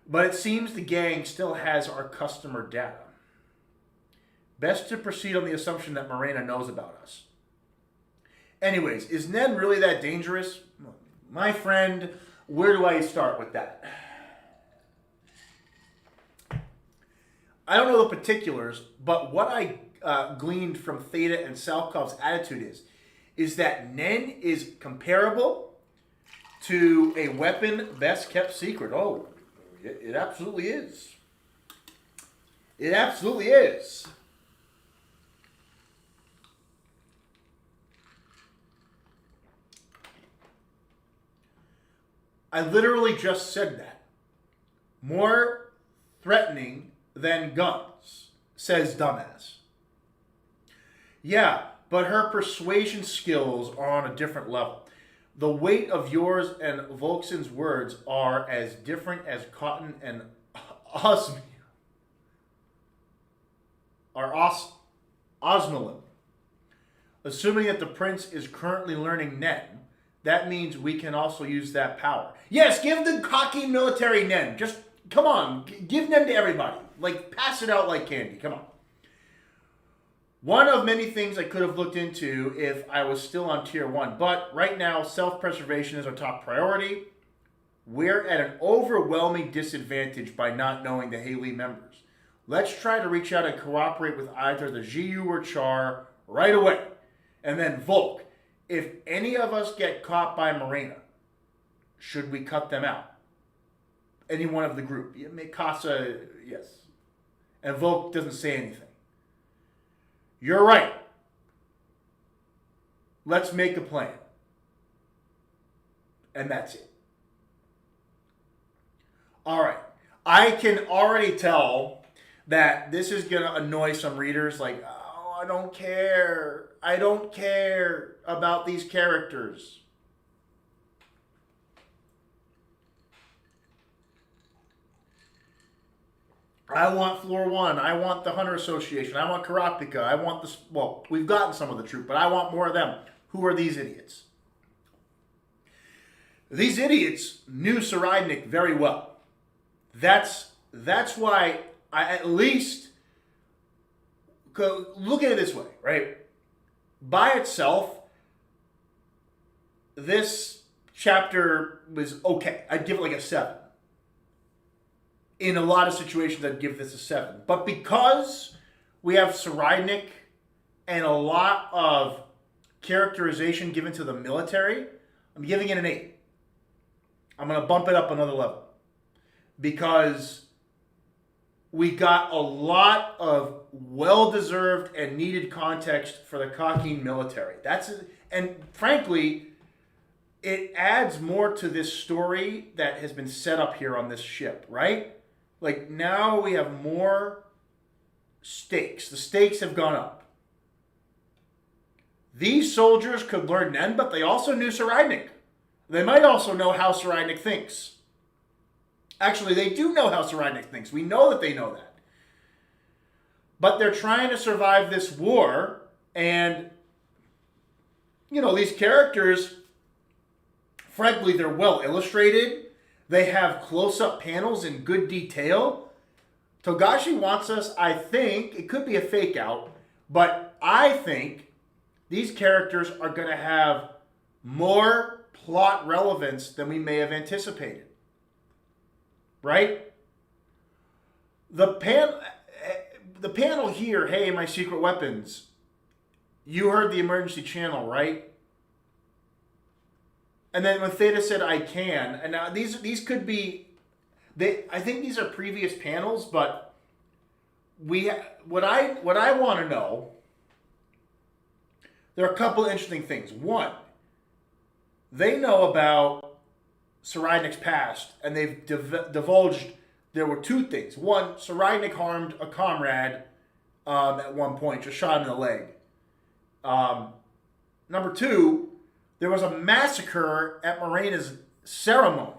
But it seems the gang still has our customer data. Best to proceed on the assumption that Morena knows about us. Anyways, is Ned really that dangerous? My friend, where do I start with that? I don't know the particulars, but what I gleaned from Theta and Salkov's attitude is that Nen is comparable to a weapon best kept secret. Oh, it absolutely is. It absolutely is. I literally just said that. More threatening than guns. says dumbass. Yeah, but her persuasion skills are on a different level. The weight of yours and Volkson's words are as different as cotton and osmium. Or osmium. Assuming that the prince is currently learning Nen, that means we can also use that power. Yes, give the cocky military Nen. Just, come on, give Nen to everybody. Like, pass it out like candy. Come on. One of many things I could have looked into if I was still on tier 1, but right now, self-preservation is our top priority. We're at an overwhelming disadvantage by not knowing the Haley members. Let's try to reach out and cooperate with either the Jiu or Char right away. And then Volk, if any of us get caught by Morena, should we cut them out? Any one of the group. Mikasa, yes. And Volk doesn't say anything. You're right. Let's make a plan. And that's it. All right. I can already tell that this is going to annoy some readers. Like, oh, I don't care. I don't care about these characters. I want Floor 1. I want the Hunter Association. I want Karapika. I want the... Well, we've gotten some of the troop, but I want more of them. Who are these idiots? These idiots knew Saradnik very well. That's why I at least... Look at it this way, right? By itself, this chapter was okay. I'd give it like a 7. In a lot of situations, I'd give this a 7. But because we have Saradnik and a lot of characterization given to the military, I'm giving it an 8. I'm going to bump it up another level. Because we got a lot of well-deserved and needed context for the Kakin military. And frankly, it adds more to this story that has been set up here on this ship, right? Like, now we have more stakes. The stakes have gone up. These soldiers could learn Nen, but they also knew Saradnik. They might also know how Saradnik thinks. Actually, they do know how Saradnik thinks. We know that they know that. But they're trying to survive this war, and, you know, these characters, frankly, they're well illustrated. They have close-up panels in good detail. Togashi wants us, I think, it could be a fake out, but I think these characters are going to have more plot relevance than we may have anticipated. Right? The panel here, hey, my secret weapons. You heard the emergency channel, right? And then when Theta said I can, and now these could be, I think these are previous panels, but what I want to know, there are a couple of interesting things. One, they know about Saradnik's past, and they've divulged there were 2 things. One, Saradnik harmed a comrade at one point, just shot him in the leg. Number 2, there was a massacre at Morena's ceremony.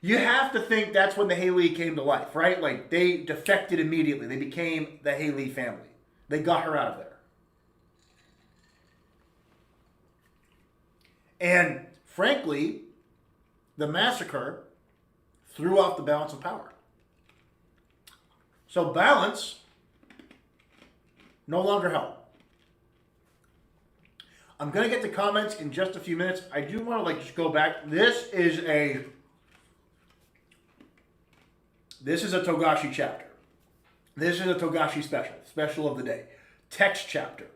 You have to think that's when the Haley came to life, right? Like, they defected immediately. They became the Haley family. They got her out of there. And frankly, the massacre threw off the balance of power. So balance no longer held. I'm going to get to comments in just a few minutes. I do want to just go back. This is a Togashi chapter. This is a Togashi special of the day. Text chapter.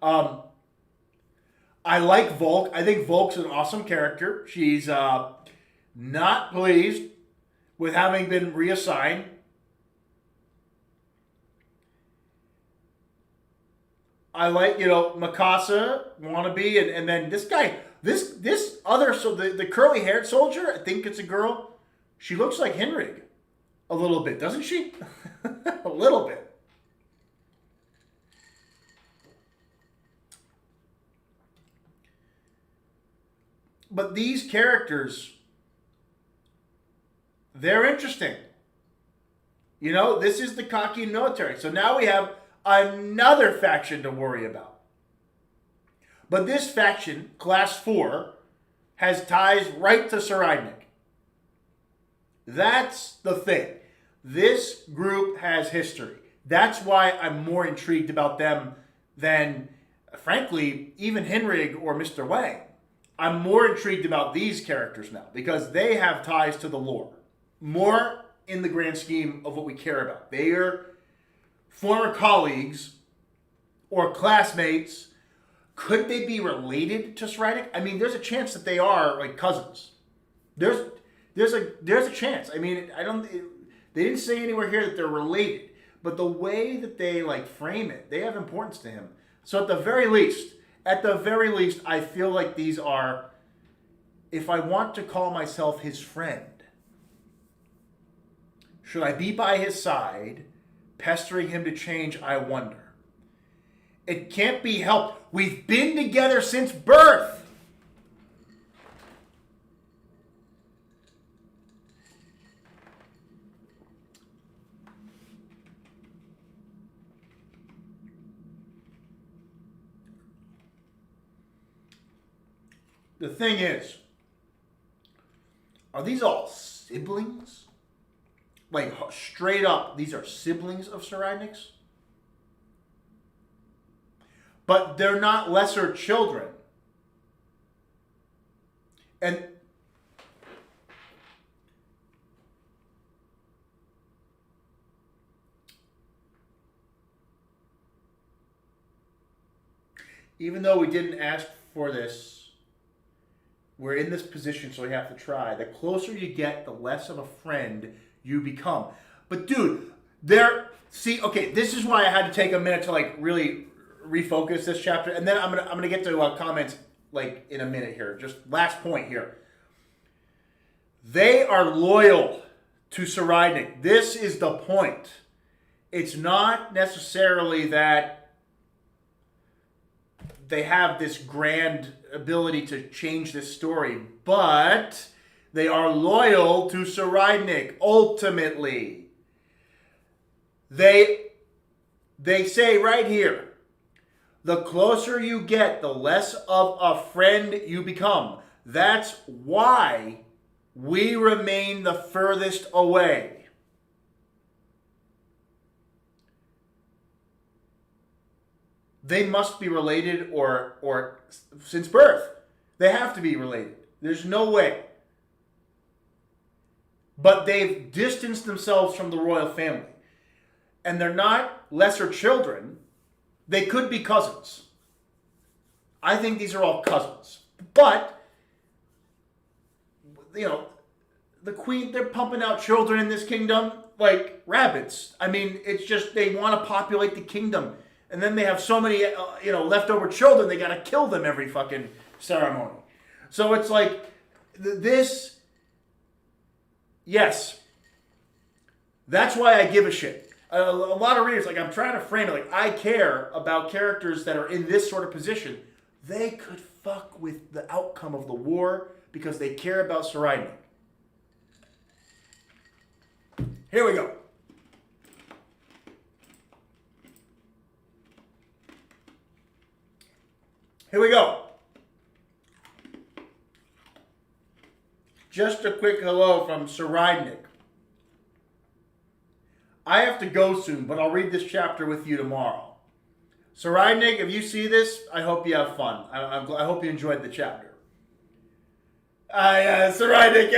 I like Volk. I think Volk's an awesome character. She's not pleased with having been reassigned. I like, Mikasa, wannabe, and then this guy, this other, so the curly-haired soldier, I think it's a girl, she looks like Henrig a little bit, doesn't she? A little bit. But these characters, they're interesting. You know, this is the cocky military. So now we have another faction to worry about. But this faction, Class 4, has ties right to Cyclone. That's the thing. This group has history. That's why I'm more intrigued about them than, frankly, even Henrig or Mr. Wang. I'm more intrigued about these characters now because they have ties to the lore. More in the grand scheme of what we care about. They are former colleagues or classmates. Could they be related to Cyclone? I mean, there's a chance that they are like cousins. There's a chance. I mean, they didn't say anywhere here that they're related, but the way that they like frame it, they have importance to him. So at the very least, I feel like these are, if I want to call myself his friend, should I be by his side, pestering him to change, I wonder. It can't be helped. We've been together since birth. The thing is, are these all siblings? Like, straight up, these are siblings of Cyclone's? But they're not lesser children. And even though we didn't ask for this, we're in this position, so we have to try. The closer you get, the less of a friend you become. But dude, see, okay, this is why I had to take a minute to like really refocus this chapter, and then I'm gonna get to comments like in a minute here. Just last point here. They are loyal to Cyclone. This is the point. It's not necessarily that they have this grand ability to change this story, but they are loyal to Cyclone. Ultimately, they say right here, the closer you get, the less of a friend you become. That's why we remain the furthest away. They must be related or since birth. They have to be related. There's no way. But they've distanced themselves from the royal family. And they're not lesser children. They could be cousins. I think these are all cousins. But, you know, the queen, they're pumping out children in this kingdom like rabbits. I mean, it's just they want to populate the kingdom. And then they have so many, leftover children, they got to kill them every fucking ceremony. So it's like, this, yes, that's why I give a shit. A lot of readers, like, I'm trying to frame it, like, I care about characters that are in this sort of position. They could fuck with the outcome of the war because they care about Cyclone. Here we go. Here we go. Just a quick hello from Cyclone. I have to go soon, but I'll read this chapter with you tomorrow. Cyclone, if you see this, I hope you have fun. I hope you enjoyed the chapter. Cyclone,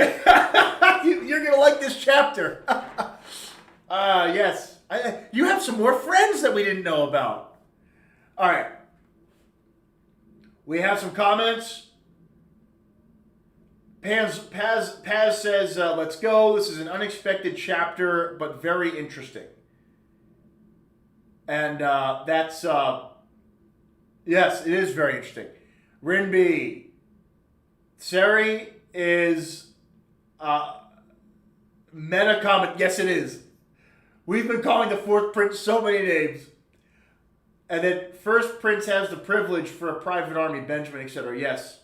you're going to like this chapter. Yes. You have some more friends that we didn't know about. All right. We have some comments. Paz says, let's go. This is an unexpected chapter, but very interesting. And that's, yes, it is very interesting. Rinby, Seri is meta comment. Yes, it is. We've been calling the fourth prince so many names. And then first prince has the privilege for a private army, Benjamin, etc. Yes.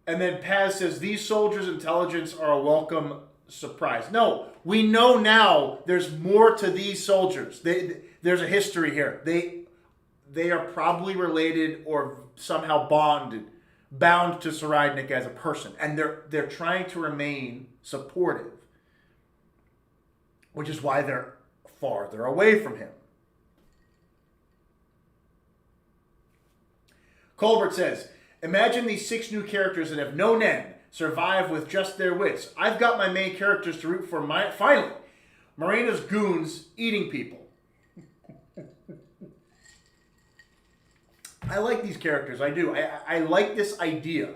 And then Paz says, these soldiers' intelligence are a welcome surprise. No, we know now there's more to these soldiers. There's a history here. They are probably related or somehow bound to Saradnik as a person. And they're trying to remain supportive, which is why they're farther away from him. Colbert says, imagine these 6 new characters that have no Nen survive with just their wits. I've got my main characters to root for. Finally, Morena's goons eating people. I like these characters. I do. I like this idea.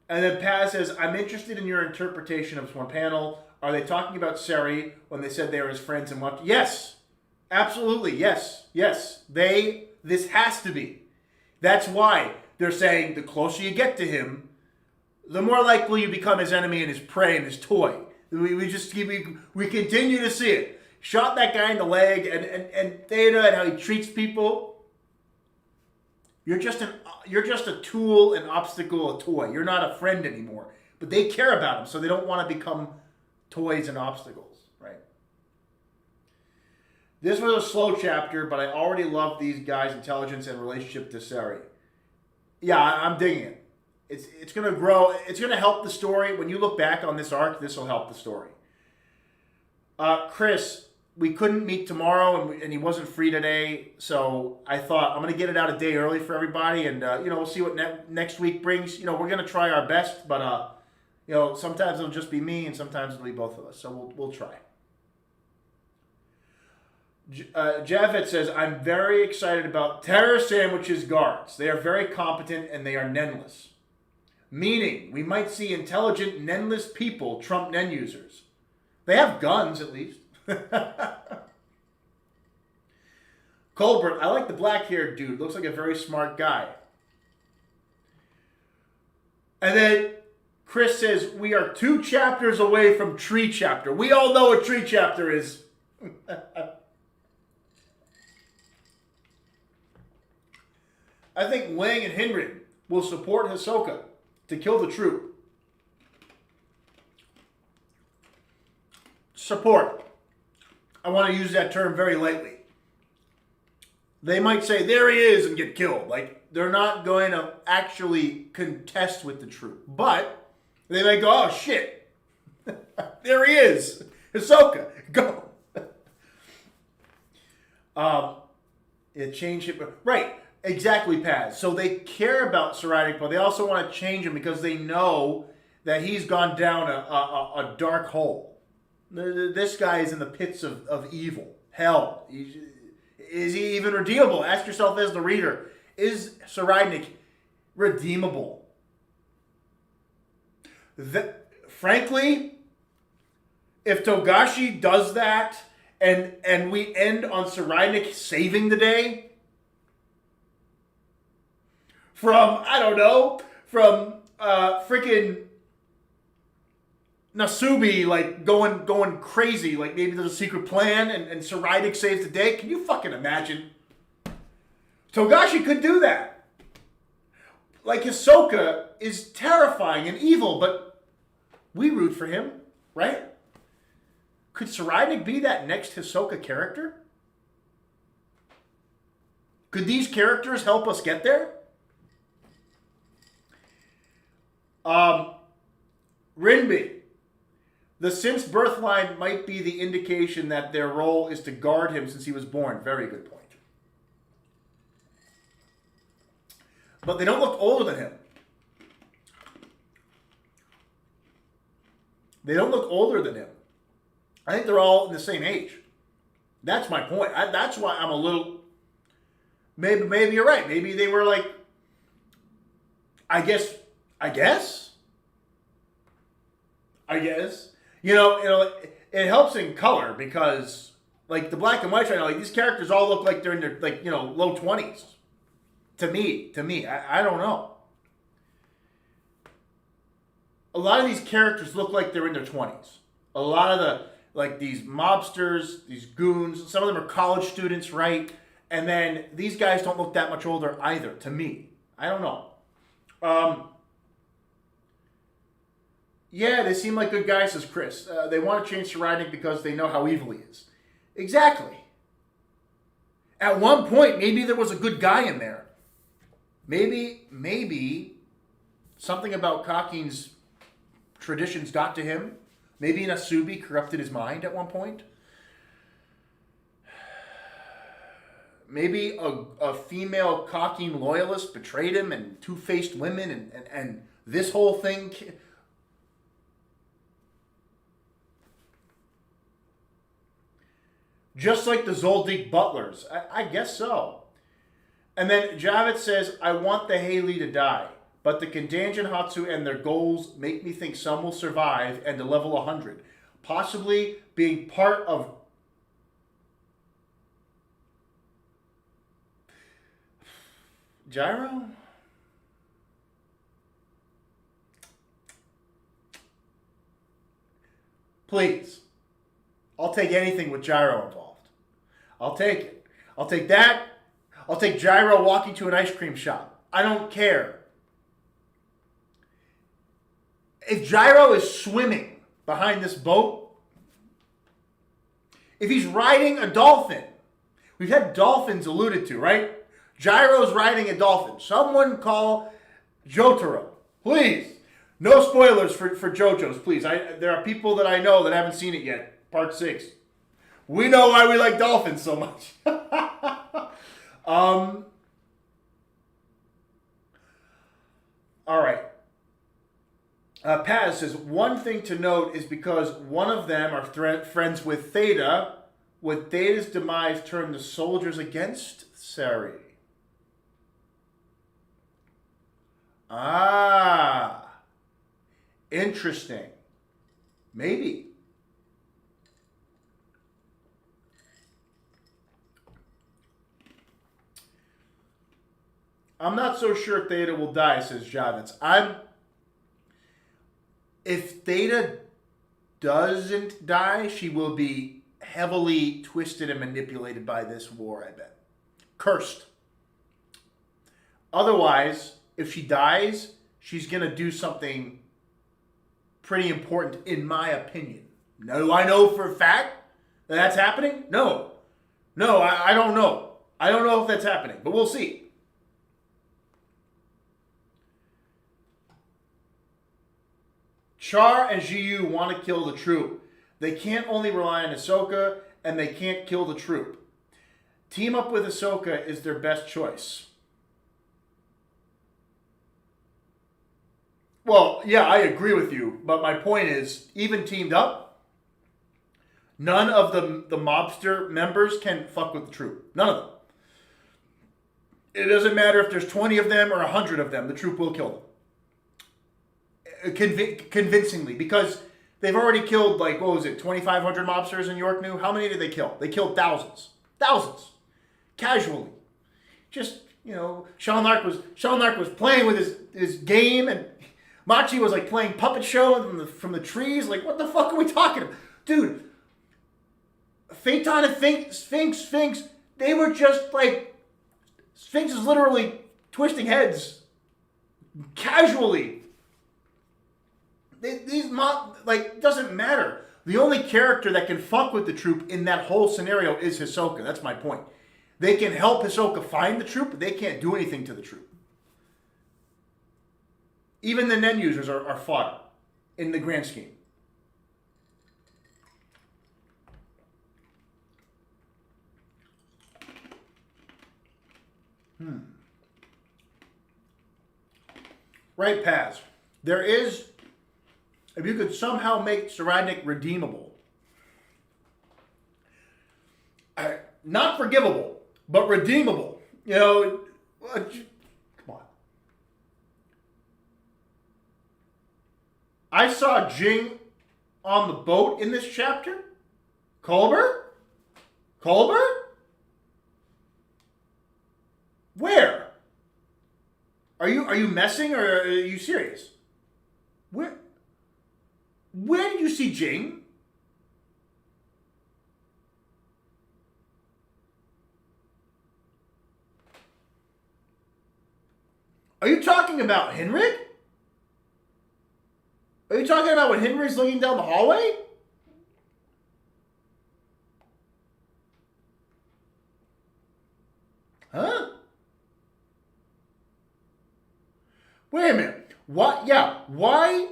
And then Paz says, I'm interested in your interpretation of this one panel. Are they talking about Seri when they said they were his friends and what? Yes. Absolutely. Yes. Yes. This has to be. That's why they're saying the closer you get to him, the more likely you become his enemy and his prey and his toy. We continue to see it. Shot that guy in the leg and Theta and how he treats people. You're just a tool, an obstacle, a toy. You're not a friend anymore. But they care about him, so they don't want to become toys and obstacles, right? This was a slow chapter, but I already love these guys' intelligence and relationship to Seri. Yeah, I'm digging it. It's going to grow. It's going to help the story. When you look back on this arc, this will help the story. Chris, we couldn't meet tomorrow, and he wasn't free today, so I thought I'm going to get it out a day early for everybody, and we'll see what next week brings. We're going to try our best, but sometimes it'll just be me, and sometimes it'll be both of us. So we'll try. Javed says, I'm very excited about Terror Sandwich's guards. They are very competent and they are Nenless. Meaning, we might see intelligent Nenless people trump Nen users. They have guns, at least. Colbert, I like the black-haired dude. Looks like a very smart guy. And then Chris says, we are 2 chapters away from Tree Chapter. We all know what Tree Chapter is. I think Wang and Hinrin will support Hisoka to kill the troop. Support. I want to use that term very lightly. They might say, there he is, and get killed. Like, they're not going to actually contest with the troop. But they may go, oh, shit. There he is. Hisoka, go. It changed it. Right. Exactly, Paz. So they care about Saradnik, but they also want to change him because they know that he's gone down a dark hole. This guy is in the pits of evil, hell. Is he even redeemable? Ask yourself as the reader, is Saradnik redeemable? Frankly, if Togashi does that and we end on Saradnik saving the day, from freaking Nasubi, like, going crazy, like maybe there's a secret plan and Saradnik saves the day. Can you fucking imagine? Togashi could do that. Like, Hisoka is terrifying and evil, but we root for him, right? Could Saradnik be that next Hisoka character? Could these characters help us get there? Rinby. The Synth's birth line might be the indication that their role is to guard him since he was born. Very good point. But they don't look older than him. They don't look older than him. I think they're all in the same age. That's my point. That's why I'm a little... Maybe you're right. Maybe they were like... I guess... It helps in color because, like, the black and white right now, like, these characters all look like they're in their, like, low 20s. To me, I don't know. A lot of these characters look like they're in their 20s. A lot of the, like, these mobsters, these goons, some of them are college students, right? And then these guys don't look that much older either, to me. I don't know. Um, yeah, they seem like good guys, says Chris. They want to change Cyclone because they know how evil he is. Exactly. At one point, maybe there was a good guy in there. Maybe something about Kakin's traditions got to him. Maybe an Asubi corrupted his mind at one point. Maybe a female Kakin loyalist betrayed him, and two-faced women, and this whole thing. Just like the Zoldyck butlers. I guess so. And then Javits says, I want the Haley to die, but the Kandanjan Hatsu and their goals make me think some will survive and to level 100. Possibly being part of... Gyro? Please. I'll take anything with Gyro involved. I'll take it. I'll take that. I'll take Gyro walking to an ice cream shop. I don't care. If Gyro is swimming behind this boat, if he's riding a dolphin, we've had dolphins alluded to, right? Gyro's riding a dolphin. Someone call Jotaro, please. No spoilers for JoJo's, please. There are people that I know that haven't seen it yet. Part 6. We know why we like dolphins so much. All right. Paz says, one thing to note is because one of them are friends with Theta, would Theta's demise turn the soldiers against Sari? Ah. Interesting. Maybe. I'm not so sure Theta will die, says Javits. If Theta doesn't die, she will be heavily twisted and manipulated by this war, I bet. Cursed. Otherwise, if she dies, she's going to do something pretty important, in my opinion. Now, do I know for a fact that that's happening? No. No, I don't know. I don't know if that's happening, but we'll see. Char and Jiyu want to kill the troop. They can't only rely on Ahsoka, and they can't kill the troop. Team up with Ahsoka is their best choice. Well, yeah, I agree with you, but my point is, even teamed up, none of the mobster members can fuck with the troop. None of them. It doesn't matter if there's 20 of them or 100 of them, the troop will kill them. Convincingly, because they've already killed, like, what was it, 2,500 mobsters in York New? How many did they kill? They killed thousands. Thousands. Casually. Just, you know, Sean Lark was playing with his game, and Machi was, like, playing puppet show from the trees. Like, what the fuck are we talking about? Dude, Phaeton and Sphinx, they were just, like, Sphinx is literally twisting heads casually. Doesn't matter. The only character that can fuck with the troop in that whole scenario is Hisoka. That's my point. They can help Hisoka find the troop, but they can't do anything to the troop. Even the Nen users are fodder in the grand scheme. Right, Paz. There is... If you could somehow make Cyclone redeemable, not forgivable, but redeemable, you know, come on. I saw Jing on the boat in this chapter. Culber? Where? Are you messing or are you serious? Where did you see Jing? Are you talking about Henrik? Are you talking about when Henrik's looking down the hallway? Huh? Wait a minute. What? Yeah. Why?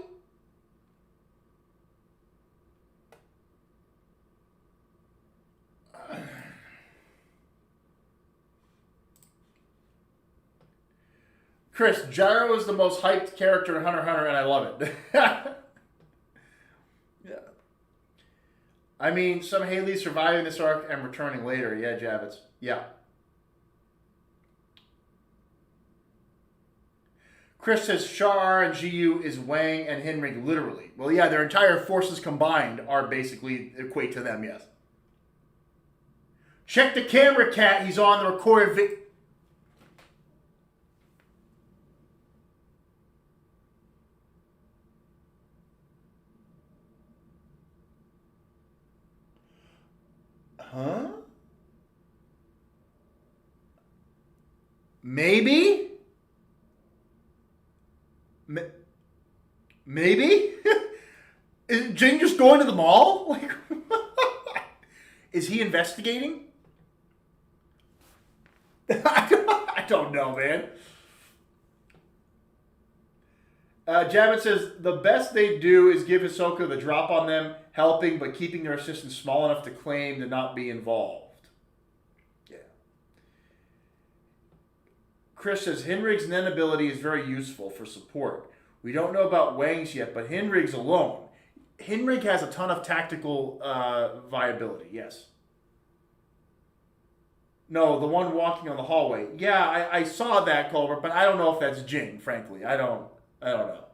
Chris, Gyro is the most hyped character in Hunter x Hunter, and I love it. Yeah. I mean, some Haley surviving this arc and returning later. Yeah, Javits. Yeah. Chris says Char and GU is Wang and Henrik literally. Well, yeah, their entire forces combined are basically equate to them, yes. Check the camera, cat. He's on the recorded video. Huh? Maybe? Maybe? Is Jing just going to the mall? Like, is he investigating? I don't know, man. Javit says, the best they do is give Hisoka the drop on them, helping, but keeping their assistants small enough to claim to not be involved. Yeah. Chris says, Henrig's Nen ability is very useful for support. We don't know about Wang's yet, but Henrig's alone. Henrig has a ton of tactical viability, yes. No, the one walking on the hallway. Yeah, I saw that, Culver, but I don't know if that's Jing, frankly. I don't know.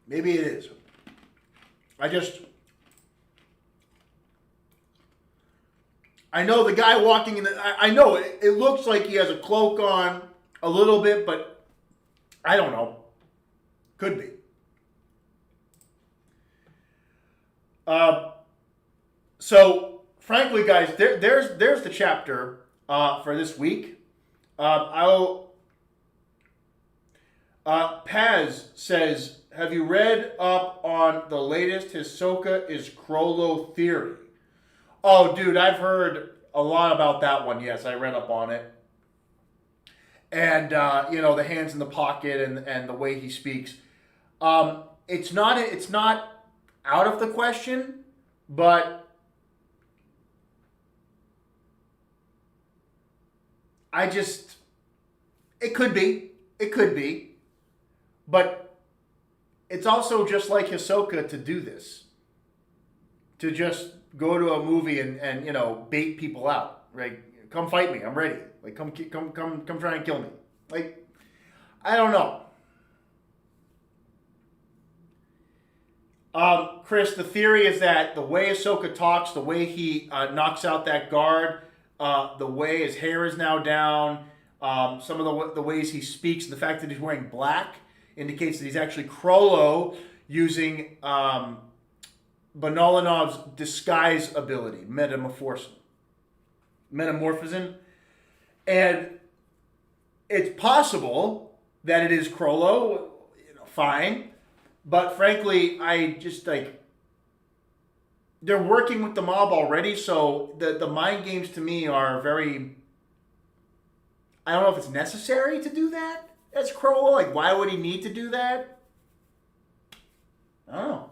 Maybe it is. I know the guy walking in I know it looks like he has a cloak on a little bit, but I don't know. Could be. So, frankly, guys, there's the chapter for this week. Paz says, have you read up on the latest Hisoka is Crollo theory? Oh, dude, I've heard a lot about that one. Yes, I read up on it. And, the hands in the pocket and the way he speaks. It's not out of the question, but it could be. But it's also just like Hisoka to do this. To just go to a movie and bait people out. Right? Come fight me. I'm ready. Like, come try and kill me. Like, I don't know. Chris, the theory is that the way Ahsoka talks, the way he knocks out that guard, the way his hair is now down, some of the ways he speaks, the fact that he's wearing black indicates that he's actually Crollo using Bonolanov's disguise ability, metamorphosis. And it's possible that it is Crollo, fine. But frankly, I just they're working with the mob already, so the mind games to me are very, I don't know if it's necessary to do that as Crollo. Like, why would he need to do that? I don't know.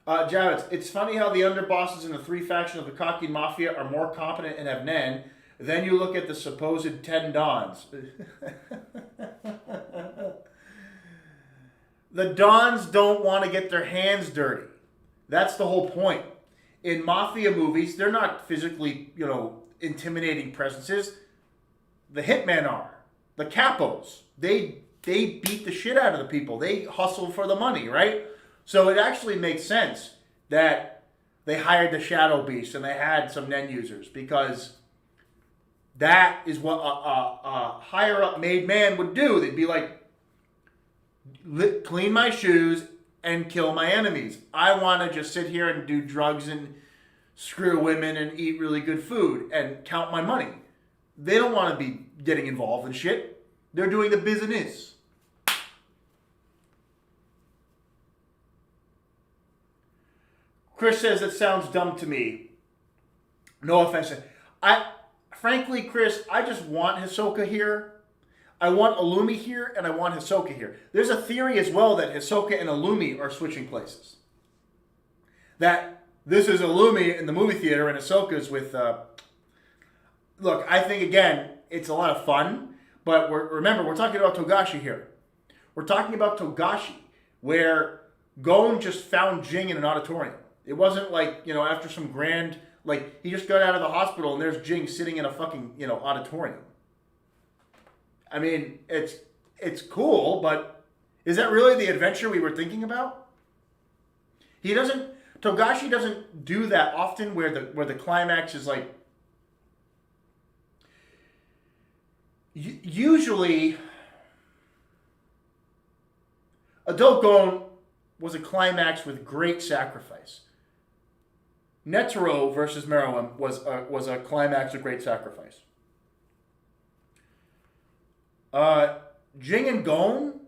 Javits, it's funny how the underbosses in the three factions of the Kaki Mafia are more competent and have Nen. Then you look at the supposed 10 Dons. The Dons don't want to get their hands dirty. That's the whole point. In Mafia movies, they're not physically, intimidating presences. The hitmen are. The capos. They beat the shit out of the people. They hustle for the money, right? So it actually makes sense that they hired the Shadow Beast and they had some Nen users, because that is what a higher up made man would do. They'd be like, clean my shoes and kill my enemies. I want to just sit here and do drugs and screw women and eat really good food and count my money. They don't want to be getting involved in shit. They're doing the business. Chris says it sounds dumb to me. No offense. Frankly, Chris, I just want Hisoka here. I want Illumi here, and I want Hisoka here. There's a theory as well that Hisoka and Illumi are switching places. That this is Illumi in the movie theater and Hisoka's with... Look, I think, again, it's a lot of fun, but remember, we're talking about Togashi here. We're talking about Togashi, where Gon just found Jing in an auditorium. It wasn't like, after some grand... Like, he just got out of the hospital and there's Jing sitting in a fucking, auditorium. I mean, it's cool, but is that really the adventure we were thinking about? Togashi doesn't do that often where the climax is like... Usually, Adult Gon was a climax with great sacrifice. Netero versus Meruem was a climax of great sacrifice. Jing and Gon,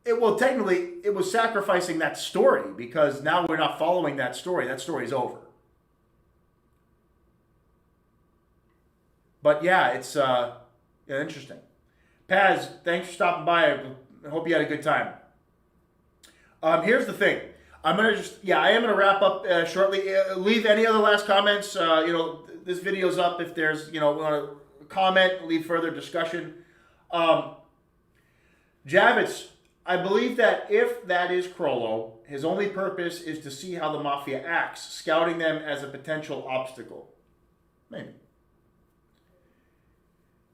technically, it was sacrificing that story because now we're not following that story. That story's over. But yeah, it's interesting. Paz, thanks for stopping by. I hope you had a good time. Here's the thing. I am gonna wrap up shortly. Leave any other last comments. This video's up. If there's, want to comment, leave further discussion. Javits, I believe that if that is Crollo, his only purpose is to see how the Mafia acts, scouting them as a potential obstacle. Maybe.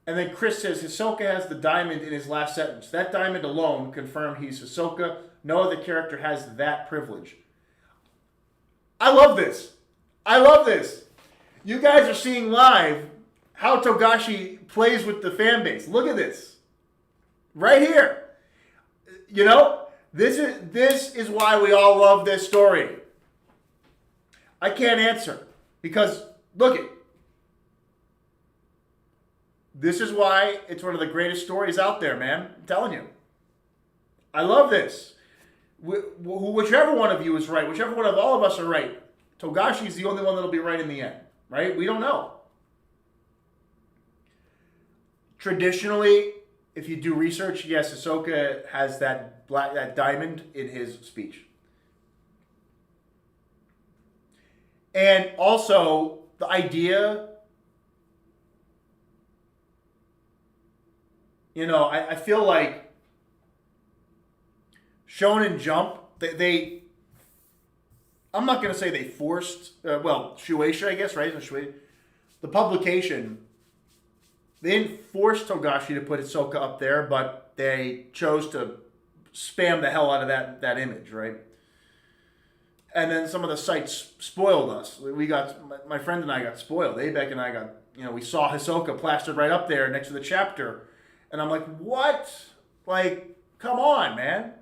And then Chris says, Hisoka has the diamond in his last sentence. That diamond alone confirmed he's Hisoka. No other character has that privilege. I love this. You guys are seeing live how Togashi plays with the fan base. Look at this. Right here. This is why we all love this story. I can't answer because, look it. This is why it's one of the greatest stories out there, man. I'm telling you. I love this. Whichever one of you is right, whichever one of all of us are right, Togashi is the only one that'll be right in the end, right? We don't know. Traditionally, if you do research, yes, Hisoka has that diamond in his speech. And also, the idea... I feel like Shonen Jump, they I'm not going to say they forced, Shueisha, I guess, right? The publication, they didn't force Togashi to put Hisoka up there, but they chose to spam the hell out of that image, right? And then some of the sites spoiled us. My friend and I got spoiled. Abek and I got, we saw Hisoka plastered right up there next to the chapter. And I'm like, what? Like, come on, man.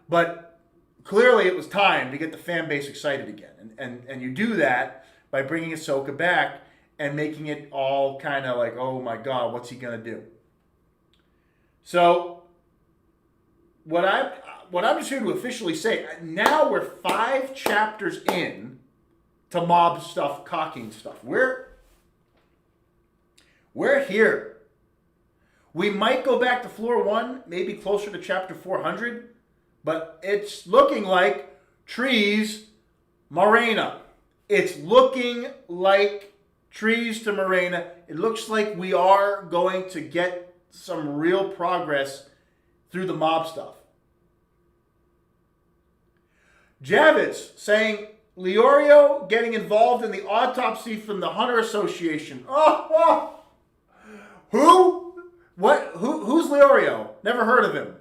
But clearly it was time to get the fan base excited again. And you do that by bringing Hisoka back and making it all kind of like, oh my God, what's he going to do? So what I'm just here to officially say, now we're 5 chapters in to mob stuff, cocking stuff. We're here. We might go back to floor 1, maybe closer to chapter 400, but it's looking like trees, Morena. It's looking like trees to Morena. It looks like we are going to get some real progress through the mob stuff. Javits saying, Leorio getting involved in the autopsy from the Hunter Association. Oh. Who? What? Who's Leorio? Never heard of him.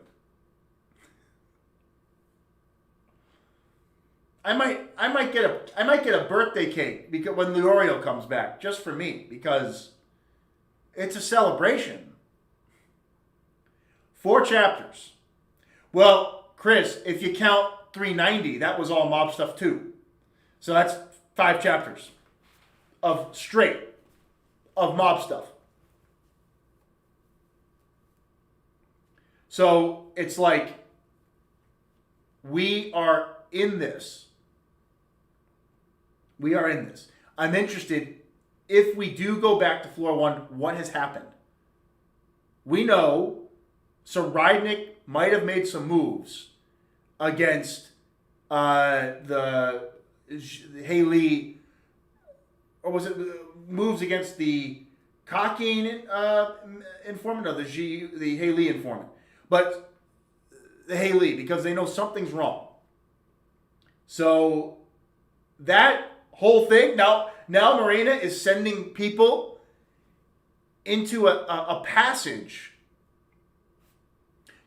I might get a birthday cake because when Leorio comes back, just for me, because it's a celebration. 4 chapters. Well, Chris, if you count 390, that was all mob stuff too. So that's 5 chapters of straight of mob stuff. So it's like we are in this. We are in this. I'm interested, if we do go back to floor 1, what has happened? We know Cyclone might have made some moves against the Haley, or was it moves against the Cockine informant, or the Haley informant? But the Haley, because they know something's wrong. So that whole thing, now Morena is sending people into a passage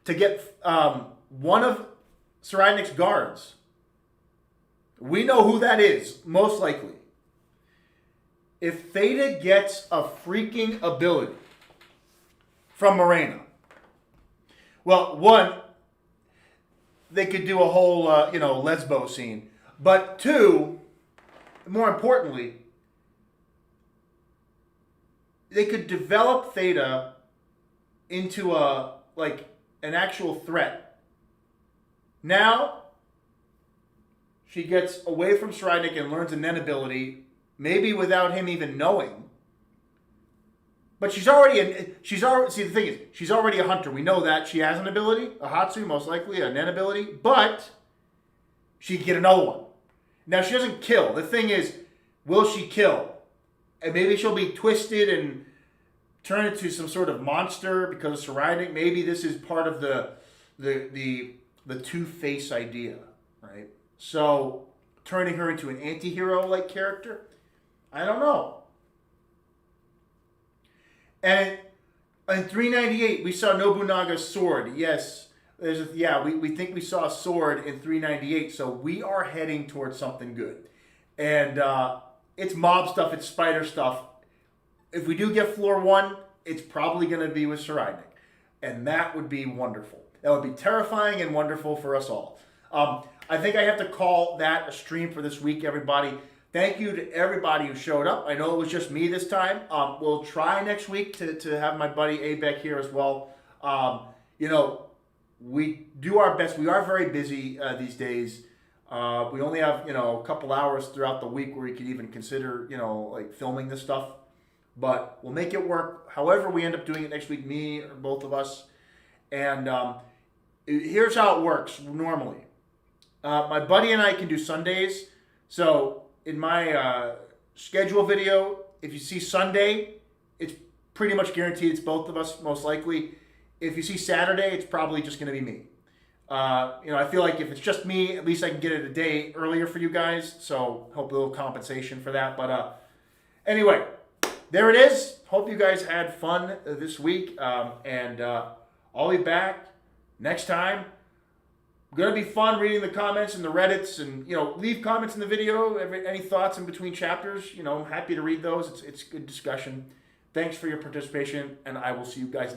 to get one of Cyclone's guards. We know who that is, most likely. If Theta gets a freaking ability from Morena, well, one, they could do a whole, lesbo scene. But 2, more importantly, they could develop Theta into an actual threat. Now, she gets away from Cyclone and learns a Nen ability, maybe without him even knowing. But see, the thing is, she's already a hunter. We know that. She has an ability, a Hatsu, most likely, a Nen ability, but she can get another one. Now, she doesn't kill. The thing is, will she kill? And maybe she'll be twisted and turn into some sort of monster because of Cyclone. Maybe this is part of the Two-Face idea, right? So, turning her into an anti-hero-like character? I don't know. And in 398, we saw Nobunaga's sword. Yes, we think we saw a sword in 398, so we are heading towards something good. And it's mob stuff, it's spider stuff. If we do get floor 1, it's probably going to be with Cyclone. And that would be wonderful. That would be terrifying and wonderful for us all. I think I have to call that a stream for this week, everybody. Thank you to everybody who showed up. I know it was just me this time. We'll try next week to have my buddy Abek here as well. We do our best. We are very busy these days. We only have, a couple hours throughout the week where we could even consider, filming this stuff. But we'll make it work. However we end up doing it next week, me or both of us. And here's how it works normally. My buddy and I can do Sundays. So in my schedule video, if you see Sunday, it's pretty much guaranteed it's both of us, most likely. If you see Saturday, it's probably just going to be me. I feel like if it's just me, at least I can get it a day earlier for you guys. So hope a little compensation for that. But anyway, there it is. Hope you guys had fun this week. And I'll be back next time. Going to be fun reading the comments and the Reddits, and leave comments in the video. Any thoughts in between chapters? I'm happy to read those. It's good discussion. Thanks for your participation, and I will see you guys next.